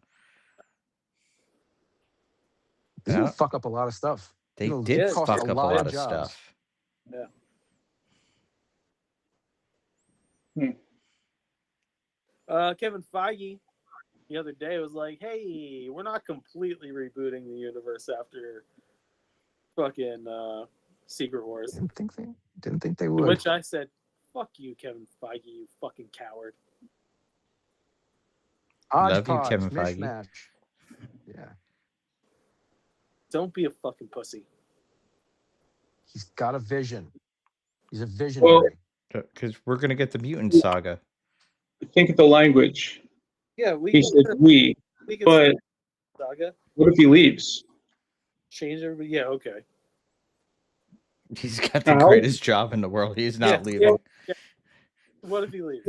This will Yeah. fuck up a lot of stuff. They It'll did cost fuck a up a lot lot of of jobs. stuff. Kevin Feige the other day was like, "Hey, we're not completely rebooting the universe after fucking Secret Wars." Didn't think they To would. which I said, "Fuck you, Kevin Feige, you fucking coward." Love you, Hodgepodge, Kevin Feige. mishmash. Yeah, Don't be a fucking pussy. he's got a vision. He's a visionary. Because we're gonna get the mutant saga. Think of the language. Yeah, we He can. said we, We can but saga what if he leaves? change everybody. Yeah, okay. He's got the How? greatest job in the world. He's not leaving. What if he leaves?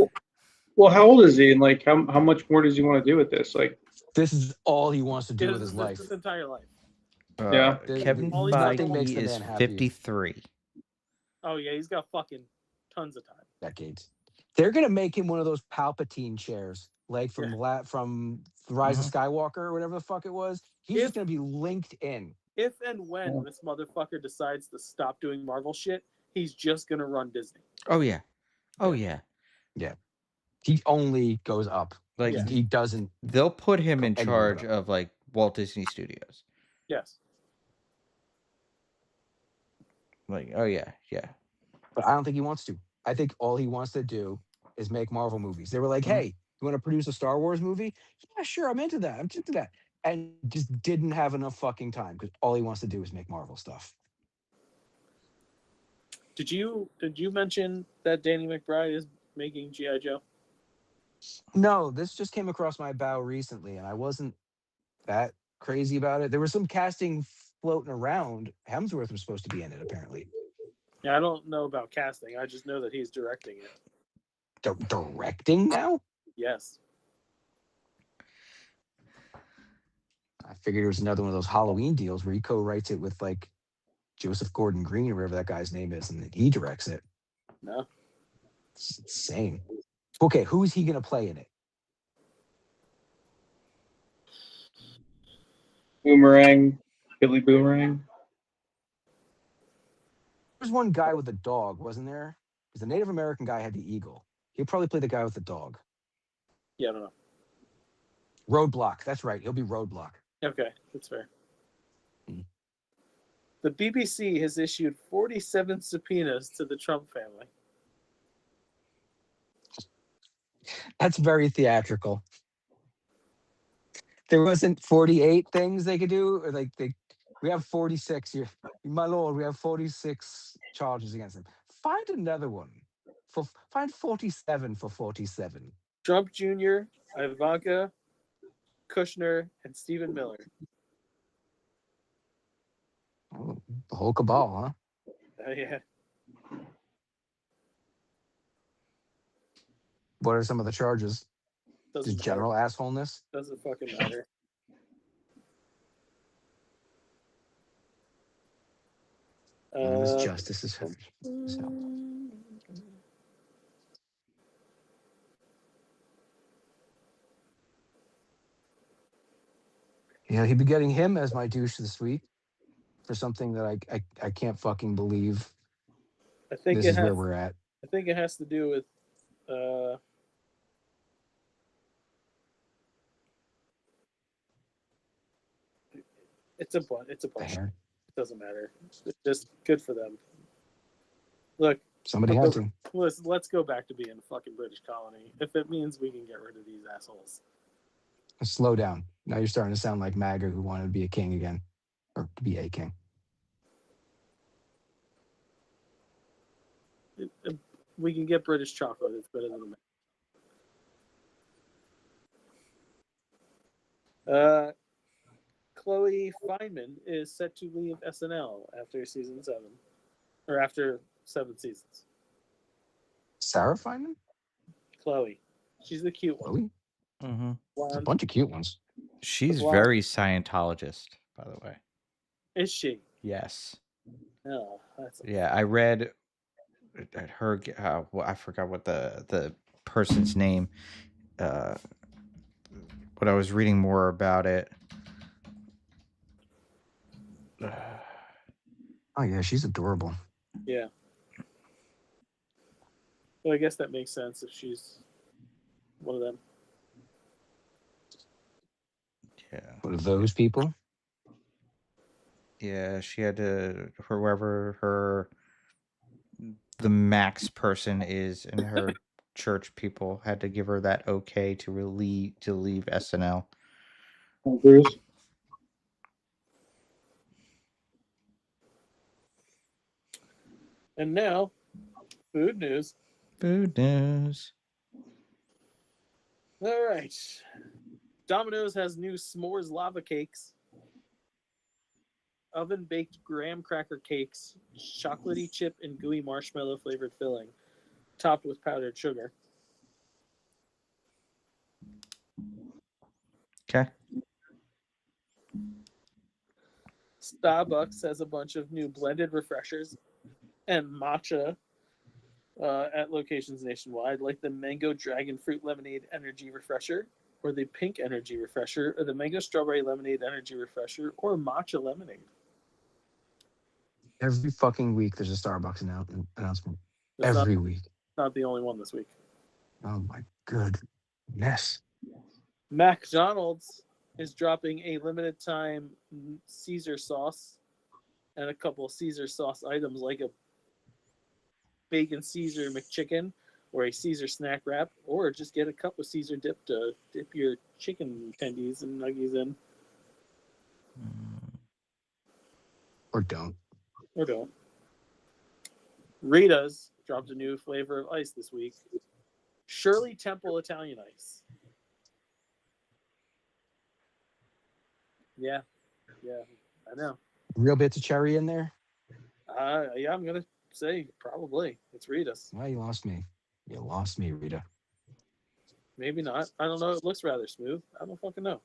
Well, how old is he, and like how much more does he want to do with this? Like, This is all he wants to do with his life. His entire life. Yeah. Kevin Nothing makes Feige the is man happy. 53. Oh yeah, he's got fucking tons of time. Decades. They're gonna make him one of those Palpatine chairs, like from Rise of Skywalker or whatever the fuck it was. He's just gonna be linked in. If and when this motherfucker decides to stop doing Marvel shit, he's just gonna run Disney. Oh yeah. Oh yeah. Yeah. He only goes up. Like he doesn't. They'll put him in anywhere charge of like Walt Disney Studios. Yes. Like, oh yeah, yeah. But I don't think he wants to. I think all he wants to do is make Marvel movies. They were like, "Hey, you want to produce a Star Wars movie? Yeah, sure, I'm into that. I'm into that." And just didn't have enough fucking time because all he wants to do is make Marvel stuff. Did you mention that Danny McBride is making G.I. Joe? No, this just came across my bow recently, and I wasn't that crazy about it. There was some casting floating around. Hemsworth was supposed to be in it, apparently. Yeah, I don't know about casting. I just know that he's directing it. Directing now? Yes. I figured it was another one of those Halloween deals where he co-writes it with like Joseph Gordon-Green or whatever that guy's name is, and then he directs it. No. It's insane. Okay, who's he gonna play in it? Boomerang, Billy Boomerang. There's one guy with a dog, wasn't there? Because the Native American guy had the eagle. He'll probably play the guy with the dog. Yeah, I don't know. Roadblock. That's right. He'll be Roadblock. Okay, that's fair. Hmm. The BBC has issued 47 subpoenas to the Trump family. That's very theatrical. There wasn't 48 things they could do, or like we have 46 here. My lord, we have 46 charges against him. Find another one. Find 47 for 47. Trump Jr., Ivanka, Kushner, and Stephen Miller. Oh, the whole cabal, huh? Yeah. What are some of the charges? Doesn't Just general assholeness? Doesn't fucking matter. This justice is hell. Yeah, he'd be getting him as my douche this week for something that I can't fucking believe. I think This is where we're at. I think it has to do with it's a bunch. It doesn't matter. It's just good for them. Look, Somebody had to. let's go back to being a fucking British colony. If it means we can get rid of these assholes. Slow down. Now you're starting to sound like MAGA who wanted to be a king again. Or to be a king. We can get British chocolate. It's better than that. Chloe Fineman is set to leave SNL after season 7. Or after 7 seasons. Sarah Feynman? Chloe. She's the cute one. Chloe? Mm-hmm. There's a bunch of cute ones. She's very Scientologist, by the way. Is she? Yes. No, that's Yeah, I read at her. Well, I forgot what the person's name. But I was reading more about it. Oh yeah, she's adorable. Yeah. Well, I guess that makes sense if she's one of them. Yeah. One of those people. Yeah, she had to, whoever the max person is in her church, people had to give her that okay to leave SNL. Bruce. And now, food news. Food news. All right. Domino's has new s'mores lava cakes, oven baked graham cracker cakes, chocolatey chip and gooey marshmallow flavored filling, topped with powdered sugar. Okay. Starbucks has a bunch of new blended refreshers and matcha at locations nationwide, like the Mango Dragon Fruit Lemonade Energy Refresher, or the Pink Energy Refresher, or the Mango Strawberry Lemonade Energy Refresher, or Matcha Lemonade. Every fucking week there's a Starbucks announcement. It's Every week. not the only one this week. Oh my goodness. McDonald's is dropping a limited time Caesar sauce and a couple of Caesar sauce items like a bacon Caesar McChicken or a Caesar snack wrap, or just get a cup of Caesar dip to dip your chicken tendies and nuggies in. Or don't. Or don't. Rita's dropped a new flavor of ice this week. Shirley Temple Italian Ice. Yeah, I know. Real bits of cherry in there? Yeah, I'm gonna say probably it's Rita's. Well, you lost me. You lost me, Rita. Maybe not. I don't know. It looks rather smooth. I don't fucking know.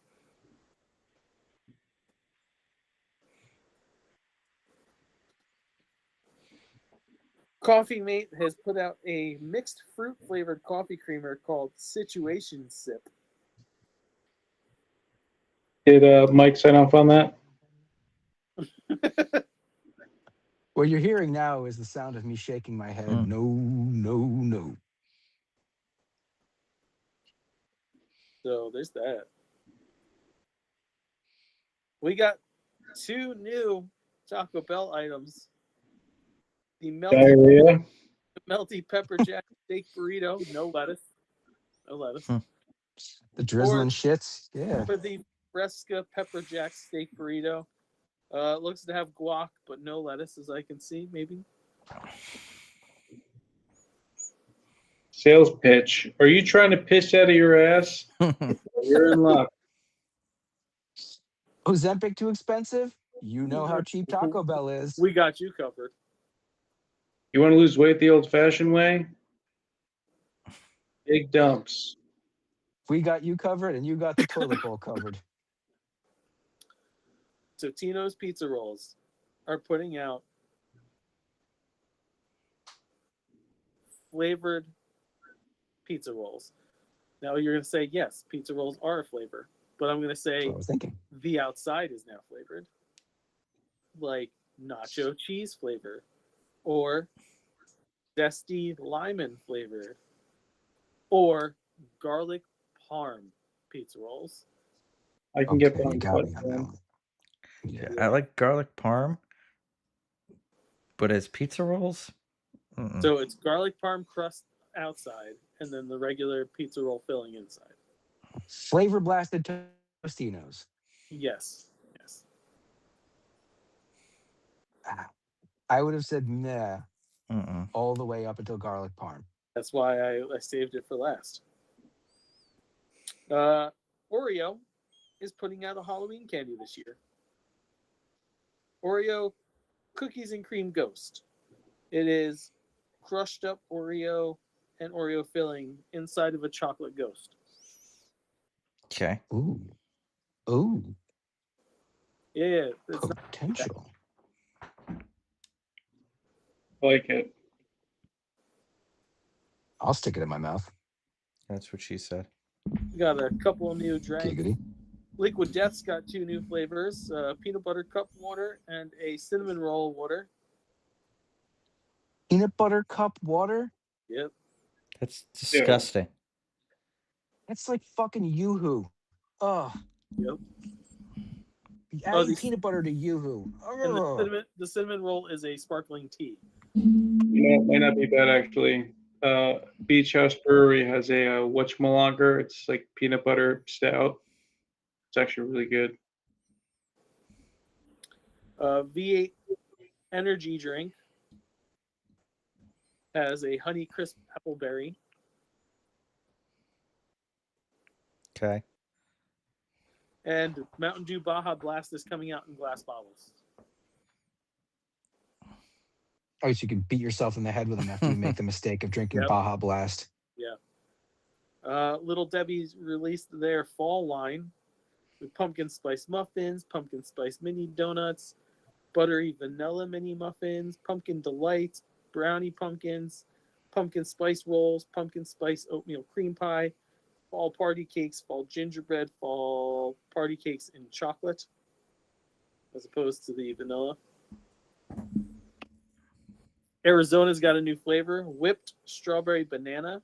Coffee Mate has put out a mixed fruit flavored coffee creamer called Situation Sip. Did Mike sign off on that? What you're hearing now is the sound of me shaking my head. No, no, no. So there's that. We got 2 new Taco Bell items. The Diarrhea. melty pepper jack steak burrito, no lettuce. No lettuce. The drizzling shits. Yeah. Or the Fresca pepper jack steak burrito. It looks to have guac, but no lettuce, as I can see, maybe. Sales pitch. Are you trying to piss out of your ass? You're in luck. Ozempic too expensive? You know how cheap Taco Bell is. We got you covered. You want to lose weight the old-fashioned way? Big dumps. We got you covered, and you got the toilet bowl covered. So Tino's Pizza Rolls are putting out flavored pizza rolls. Now you're going to say, yes, pizza rolls are a flavor. But I'm going to say That's what I was thinking. the outside is now flavored. Like nacho cheese flavor. Or zesty lemon flavor. Or garlic parm pizza rolls. I can get You behind got me that. on that one. Yeah. I like garlic parm, but as pizza rolls, So it's garlic parm crust outside, and then the regular pizza roll filling inside. Flavor blasted Tostinos. Yes. I would have said meh mm-mm. all the way up until garlic parm. That's why I saved it for last. Oreo is putting out a Halloween candy this year. Oreo Cookies and Cream Ghost. It is crushed up Oreo and Oreo filling inside of a chocolate ghost. Okay. Ooh. Yeah, it's not Potential. I like it. I'll stick it in my mouth. That's what she said. We got a couple of new drinks. Giggity. Liquid Death's got 2 new flavors: peanut butter cup water and a cinnamon roll water. Peanut butter cup water? Yep. That's disgusting. That's like fucking Yoo-hoo. Ugh. Yep. Adding peanut butter to Yoo-hoo. And the cinnamon roll is a sparkling tea. It might not be bad actually. Beach House Brewery has a whatchamalonger. It's like peanut butter stout. It's actually really good. V8 energy drink has a honey crisp appleberry. Okay. And Mountain Dew Baja Blast is coming out in glass bottles. Oh, so you can beat yourself in the head with them after you make the mistake of drinking Baja Blast. Yeah. Little Debbie's released their fall line with pumpkin spice muffins, pumpkin spice mini donuts, buttery vanilla mini muffins, pumpkin delights, brownie pumpkins, pumpkin spice rolls, pumpkin spice oatmeal cream pie, fall party cakes, fall gingerbread, fall party cakes in chocolate, as opposed to the vanilla. Arizona's got a new flavor, whipped strawberry banana.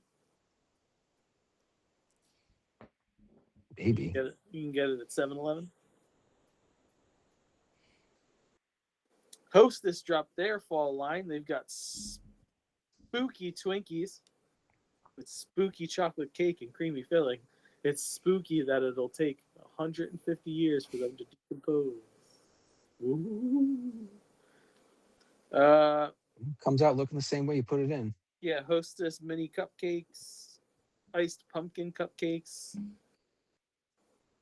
Baby. You can get it at 7-Eleven. Hostess dropped their fall line. They've got spooky Twinkies with spooky chocolate cake and creamy filling. It's spooky that it'll take 150 years for them to decompose. Ooh. Comes out looking the same way you put it in. Yeah, Hostess mini cupcakes, iced pumpkin cupcakes,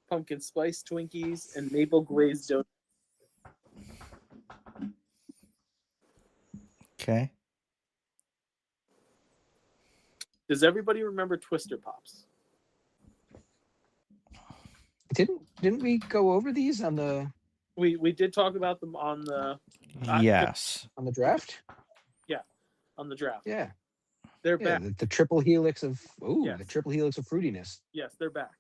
pumpkin spice Twinkies, and maple glazed donuts. Okay. Does everybody remember Twister Pops? Didn't we go over these on the We did talk about them on the Yes. on the draft? on the draft. Yeah. They're Yeah, back. the triple helix of Yes. the triple helix of fruitiness. Yes, they're back.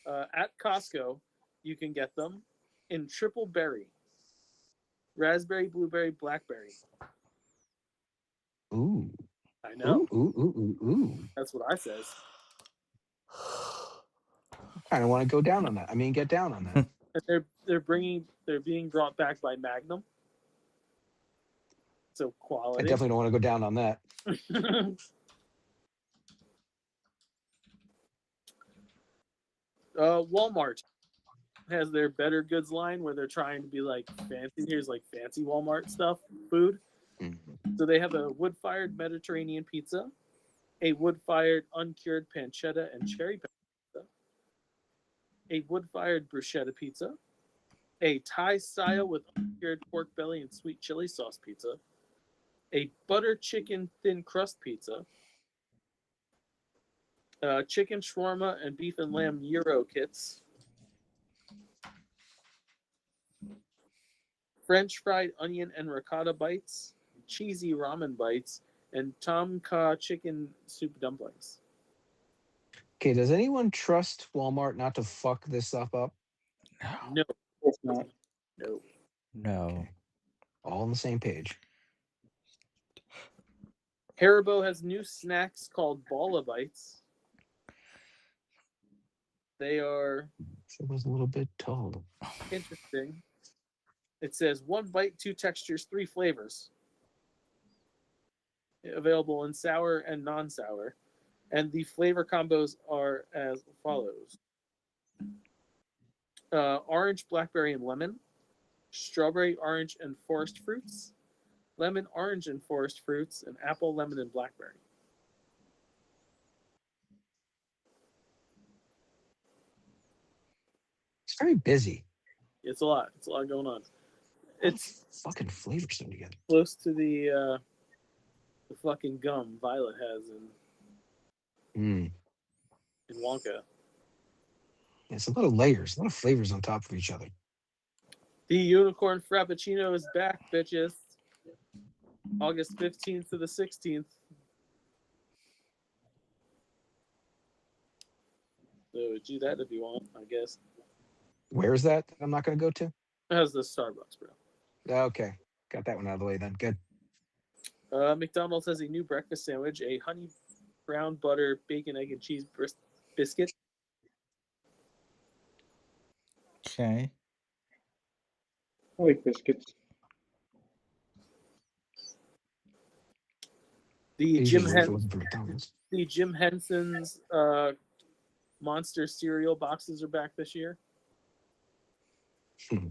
At Costco, you can get them in triple berry, raspberry, blueberry, blackberry. Ooh. I know. Ooh. That's what I says. Kind of want to go down on that. I mean, get down on that. And they're being brought back by Magnum. So I quality. definitely don't want to go down on that. Walmart has their better goods line where they're trying to be like fancy. Here's like fancy Walmart stuff, food. Mhm. So they have a wood-fired Mediterranean pizza, a wood-fired uncured pancetta and cherry pizza, a wood-fired bruschetta pizza, a Thai style with uncured pork belly and sweet chili sauce pizza, a butter chicken thin crust pizza, chicken shawarma and beef and lamb gyro kits, French fried onion and ricotta bites, cheesy ramen bites, and tom kha chicken soup dumplings. Okay, does anyone trust Walmart not to fuck this stuff up? No, It's not. no. No. Okay. All on the same page. Haribo has new snacks called Balla Bites. They are It was a little bit tall. interesting. It says 1 bite, 2 textures, 3 flavors. Available in sour and non-sour. And the flavor combos are as follows. Orange, blackberry, and lemon. Strawberry, orange, and forest fruits. Lemon, orange, and forest fruits. And apple, lemon, and blackberry. It's very busy. It's a lot. It's a lot going on. It's fucking flavors them together. close to the fucking gum Violet has in Wonka. Yeah, it's a lot of layers, a lot of flavors on top of each other. The Unicorn Frappuccino is back, bitches. August 15th to the 16th. So do that if you want, I guess. Where is that? I'm not going to go to. It has the Starbucks, bro. Okay, got that one out of the way then. Good. McDonald's has a new breakfast sandwich: a honey brown butter bacon egg and cheese biscuit. Okay. I like biscuits. The Asian word for looking for McDonald's. The Jim Henson's Monster cereal boxes are back this year. Hmm.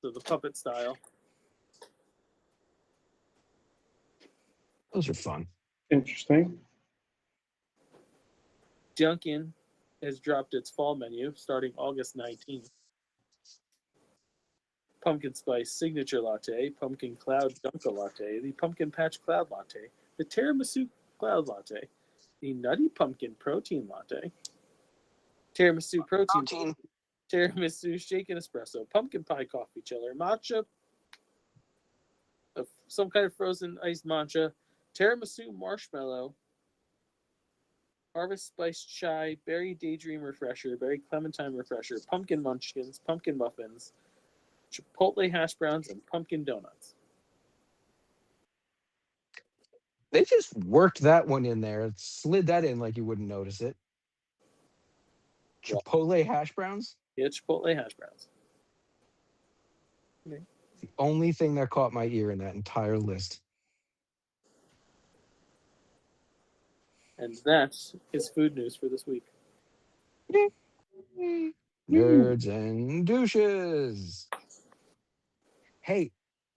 So the puppet style. Those are fun. Interesting. Dunkin' has dropped its fall menu starting August 19th. Pumpkin Spice Signature Latte, Pumpkin Cloud Dunka Latte, the Pumpkin Patch Cloud Latte, the Tiramisu Cloud Latte, the Nutty Pumpkin Protein Latte, Tiramisu Protein, Tiramisu Shaken Espresso, Pumpkin Pie Coffee Chiller, Matcha, some kind of frozen iced matcha, Tiramisu Marshmallow, Harvest Spice Chai, Berry Daydream Refresher, Berry Clementine Refresher, Pumpkin Munchkins, Pumpkin Muffins, Chipotle Hash Browns, and Pumpkin Donuts. They just worked that one in there, slid that in like you wouldn't notice it. Chipotle hash browns? Yeah, Chipotle Hash Browns. The only thing that caught my ear in that entire list. And that is food news for this week. Nerds and douches. Hey,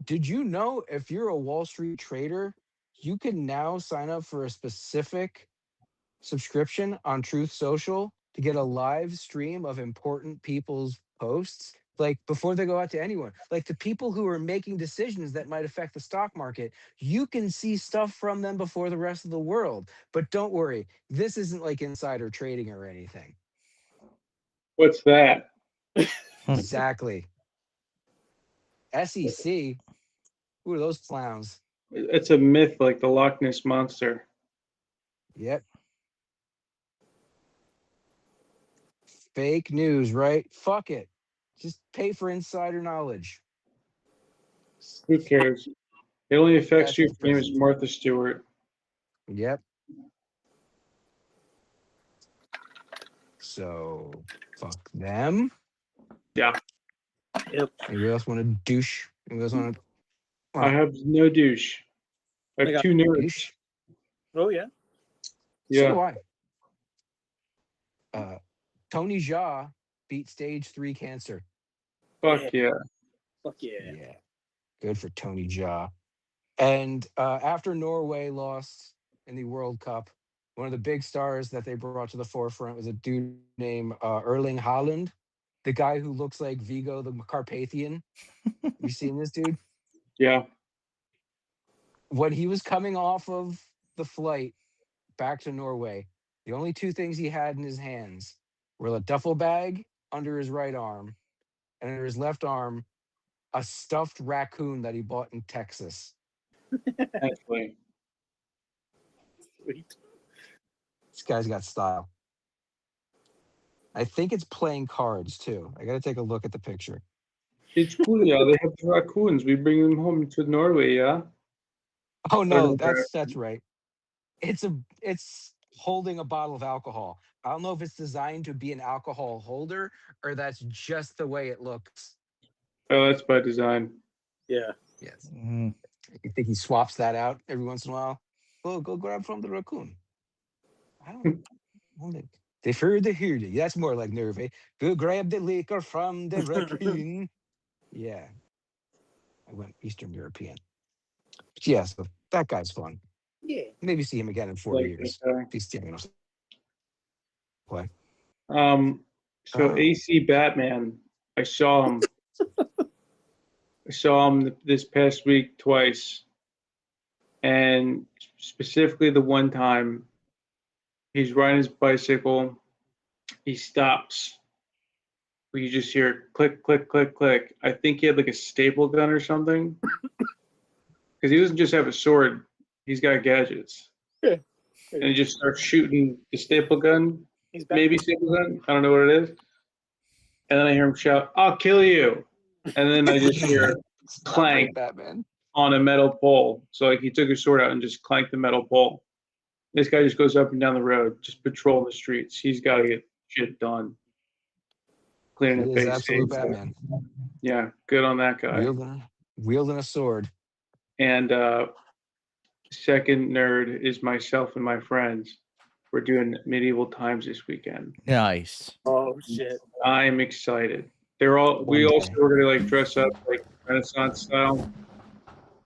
did you know if you're a Wall Street trader, you can now sign up for a specific subscription on Truth Social to get a live stream of important people's posts, like before they go out to anyone, like the people who are making decisions that might affect the stock market. You can see stuff from them before the rest of the world. But don't worry, this isn't like insider trading or anything. What's that? Exactly. SEC. Who are those clowns? It's a myth like the Loch Ness Monster. Yep. Fake news, right? Fuck it. Just pay for insider knowledge. Who cares? It only affects That's your famous interesting. Martha Stewart. Yep. So, fuck them. Yeah. Yep. Anybody else want to douche? Anybody else want to I have no douche. I have got 2 nerds. douche? Oh, yeah. So Yeah. do I. Tony Jaa beat stage 3 cancer. Fuck yeah. Fuck yeah. Yeah. Good for Tony Jaa. And after Norway lost in the World Cup, one of the big stars that they brought to the forefront was a dude named Erling Haaland, the guy who looks like Vigo the Carpathian. You seen this dude? Yeah. When he was coming off of the flight back to Norway, the only 2 things he had in his hands were a duffel bag under his right arm, and under his left arm, a stuffed raccoon that he bought in Texas. Actually. Sweet. This guy's got style. I think it's playing cards too. I got to take a look at the picture. It's cool, yeah. They have the raccoons. We bring them home to Norway, yeah? Oh no, Or- that's right. It's holding a bottle of alcohol. I don't know if it's designed to be an alcohol holder or that's just the way it looks. Oh, that's by design. Yeah. Yes. Mhm. You think he swaps that out every once in a while? Well, go grab from the raccoon. I don't think. They fear the herd. That's more like nervy. Go grab the liquor from the raccoon. Yeah. I went Eastern European. But yeah, so that guy's fun. Yeah. Maybe see him again in 4 Like years. that guy. If he's still gonna play. So AC Batman, I saw him. I saw him this past week twice, and specifically the one time he's riding his bicycle, he stops. You just hear click, click, click, click. I think he had like a staple gun or something, because he doesn't just have a sword; he's got gadgets. Yeah. And he just starts shooting the staple gun, He's back. maybe Simpleton. I don't know what it is. And then I hear him shout, "I'll kill you!" And then I just hear It's not clank like Batman. on a metal pole. So like he took his sword out and just clanked the metal pole. This guy just goes up and down the road, just patrolling the streets. He's got to get shit done. Cleaning He the is face. absolute Batman. Yeah, good on that guy. Wielding a sword. And second nerd is myself and my friends. We're doing medieval times this weekend. Nice. Oh shit! I'm excited. They're all. We One also day. were gonna like dress up like Renaissance style.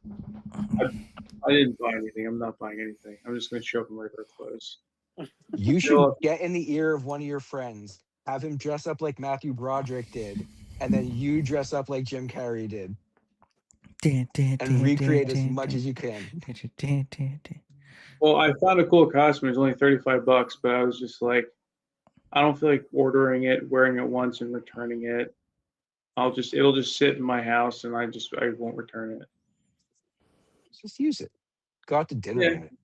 I didn't buy anything. I'm not buying anything. I'm just gonna show up in regular clothes. You should get in the ear of one of your friends, have him dress up like Matthew Broderick did, and then you dress up like Jim Carrey did, and recreate as much as you can. Well, I found a cool costume. It's only $35, but I was just like, I don't feel like ordering it, wearing it once, and returning it. It'll just sit in my house, and I won't return it. Just use it. Go out to dinner Yeah. in it.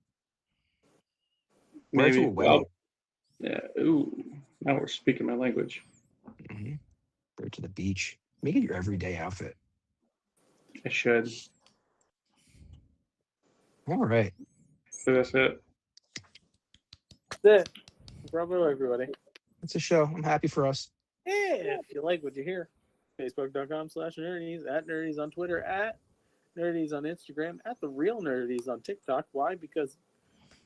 Wear it to a Maybe. wedding. Yeah. Ooh. Now we're speaking my language. Mm-hmm. Wear it to the beach. Make it your everyday outfit. I should. All right. So that's it. That's it. Bravo, everybody. It's a show. I'm happy for us. If you like what you hear, Facebook.com/nerdies, @nerdies on Twitter, @nerdies on Instagram, @the real nerdies on TikTok. Why? Because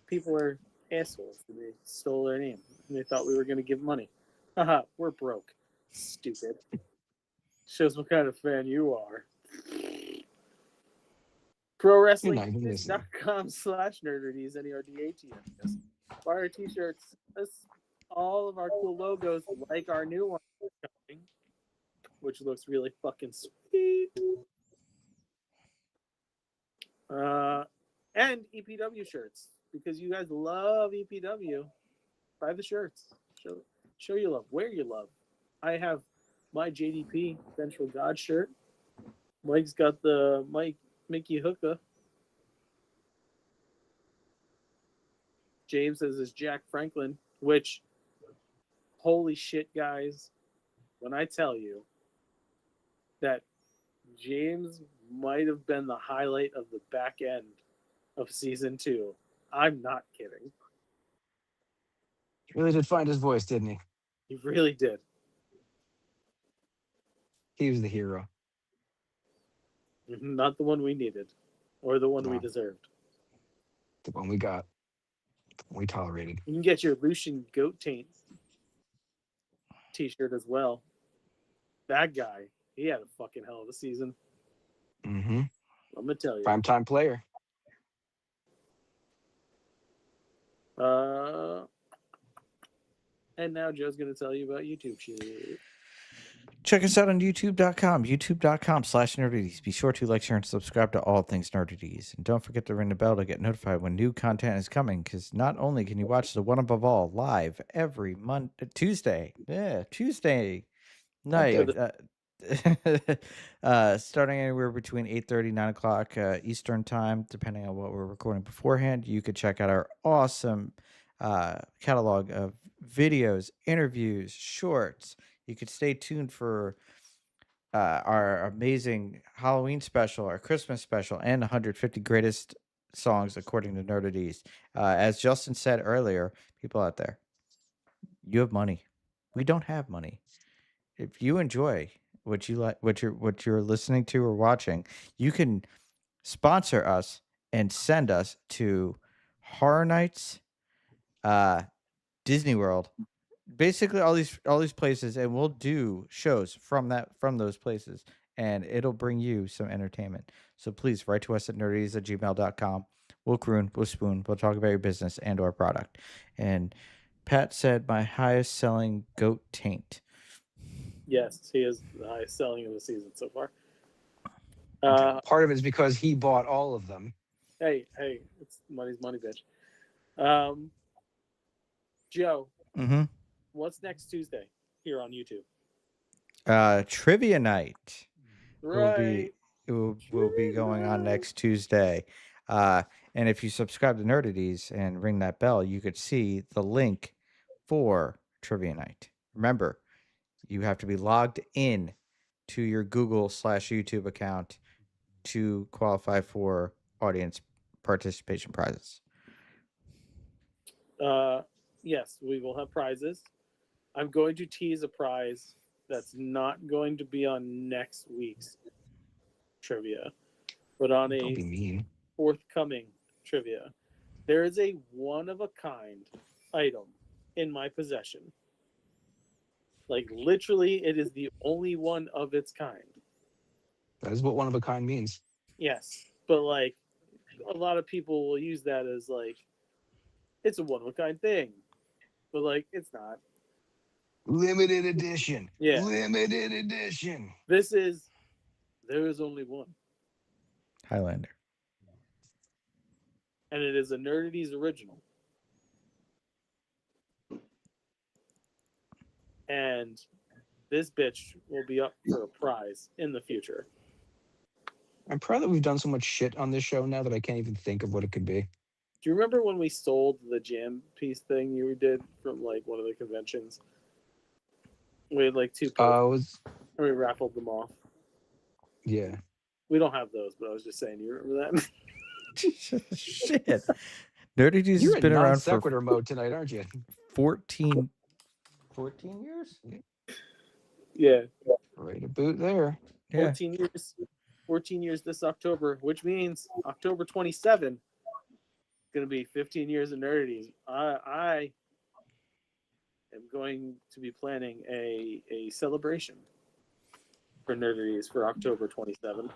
people are assholes. They stole their name and they thought we were going to give money. Haha, we're broke. Stupid. Shows what kind of fan you are. ProWrestlingTix.com/nerdies, NERDATS. Buy our t-shirts. All of our cool logos, like our new one coming, which looks really fucking sweet. And EPW shirts, because you guys love EPW. Buy the shirts. Show your love. Wear your love. I have my JDP Vengeful God shirt. Mike's got the Mickey Hookah. James has his Jack Franklin, which, holy shit, guys, when I tell you that James might have been the highlight of the back end of season 2, I'm not kidding. He really did find his voice, didn't he? He really did. He was the hero. Not the one we needed or the one we No. deserved. The one we got. The one we tolerated. You can get your Lucian Goat Taint t-shirt as well. That guy, he had a fucking hell of a season. Mm-hmm. I'm going to tell you. Primetime player. And now Joe's going to tell you about YouTube shit. Check us out on youtube.com, youtube.com/nerdities. Be sure to like, share, and subscribe to all things Nerdities. And don't forget to ring the bell to get notified when new content is coming, because not only can you watch The One Above All live every Tuesday night, starting anywhere between 8:30 and 9 o'clock Eastern time, depending on what we're recording beforehand. You could check out our awesome catalog of videos, interviews, shorts. You could stay tuned for our amazing Halloween special, our Christmas special, and 150 greatest songs according to Nerdaties. As Justin said earlier, people out there, you have money. We don't have money. If you enjoy what you like, what you're listening to or watching, you can sponsor us and send us to Horror Nights, Disney World, basically all these places, and we'll do shows from those places, and it'll bring you some entertainment. So please write to us at nerdies@gmail.com. We'll croon, we'll spoon, we'll talk about your business and or product. And Pat said my highest selling goat taint. Yes, he is the highest selling of the season so far. Part of it is because he bought all of them. Hey, it's money's money, bitch. Joe, Mm-hmm. what's next Tuesday here on YouTube? Trivia night Right. will be going on next Tuesday. And if you subscribe to Nerdities and ring that bell, you could see the link for trivia night. Remember, you have to be logged in to your Google/YouTube account to qualify for audience participation prizes. Yes, we will have prizes. I'm going to tease a prize that's not going to be on next week's trivia, but on Don't a be mean. forthcoming trivia. There is a one-of-a-kind item in my possession. Like, literally, it is the only one of its kind. That is what one of a kind means. Yes, but, like, a lot of people will use that as, like, it's a one-of-a-kind thing. But, like, it's not. Limited edition. Yeah. Limited edition. There is only one. Highlander. And it is a Nerdaties original. And this bitch will be up for a prize in the future. I'm proud that we've done so much shit on this show now that I can't even think of what it could be. Do you remember when we sold the jam piece thing you did from like one of the conventions? We had like two posters and we raffled them off. Yeah. We don't have those, but I was just saying, you remember that? Shit. Nerdities You're has been in around non-sequitur for mode tonight, aren't you? 14 years? Yeah. Right to boot there. Yeah. 14 years. 14 years this October, which means October 27 going to be 15 years of Nerdities. I am going to be planning a celebration for Nerdities for October 27.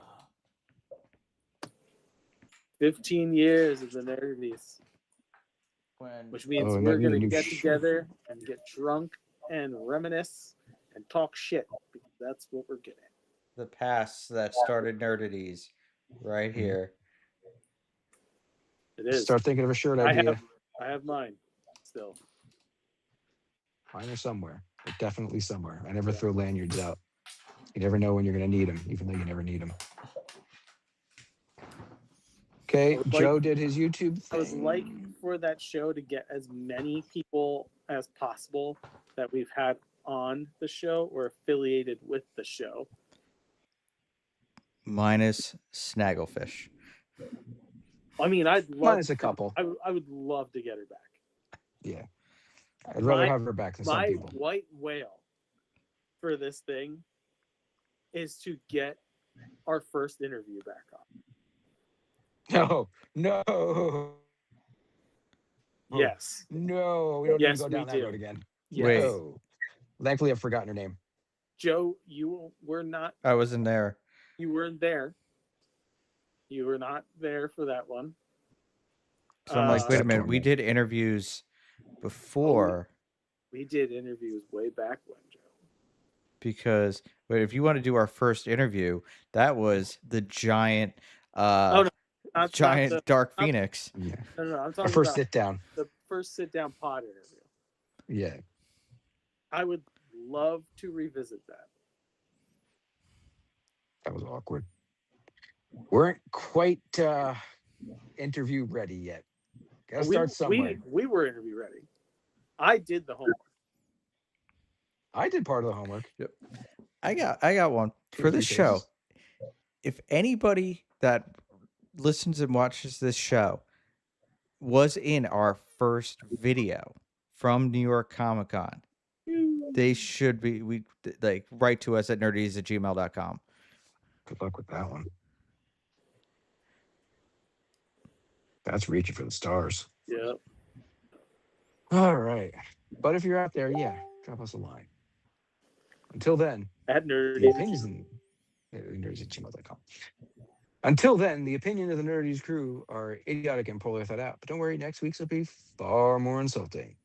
15 years of the Nerdities, which means we're going to get together and get drunk and reminisce and talk shit, because that's what we're getting. The past that started Nerdities right here. It is. Start thinking of a shirt idea. I have mine still. Mine are somewhere. They're definitely somewhere. I never throw lanyards out. You never know when you're going to need them, even though you never need them. Okay, Joe did his YouTube thing. I would like for that show to get as many people as possible that we've had on the show or affiliated with the show. Minus Snagglefish. I mean, I'd love Minus a couple. I would love to get her back. Yeah. I'd rather have her back than some people. My white whale for this thing is to get our first interview back on. No. Yes. No, we don't need to go down that road again. Wait. No. Thankfully, I've forgotten her name. Joe, you were not. I wasn't there. You weren't there. You were not there for that one. So I'm like, wait a minute. We did interviews before. We did interviews way back when, Joe. Because if you want to do our first interview, that was the giant, Dark Phoenix. Yeah. No, I'm talking Our first about sit down. the first sit down pod interview. Yeah. I would love to revisit that. That was awkward. Weren't quite interview ready yet. Gotta start somewhere. We were interview ready. I did the homework. I did part of the homework. Yep. I got one for this show. If anybody that listens and watches this show was in our first video from New York Comic Con, they should be write to us at nerdies@gmail.com. Good luck with that one. That's reaching for the stars. Yeah. All right. But if you're out there, drop us a line. Until then, At the Nerdies. opinions nerdies@gmail.com. Until then, the opinion of the Nerdies crew are idiotic and poorly thought out. But don't worry, next week's will be far more insulting.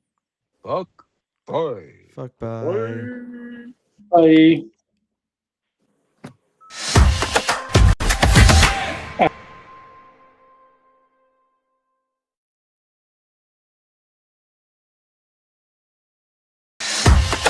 Fuck. Bye. Fuck bye. Bye.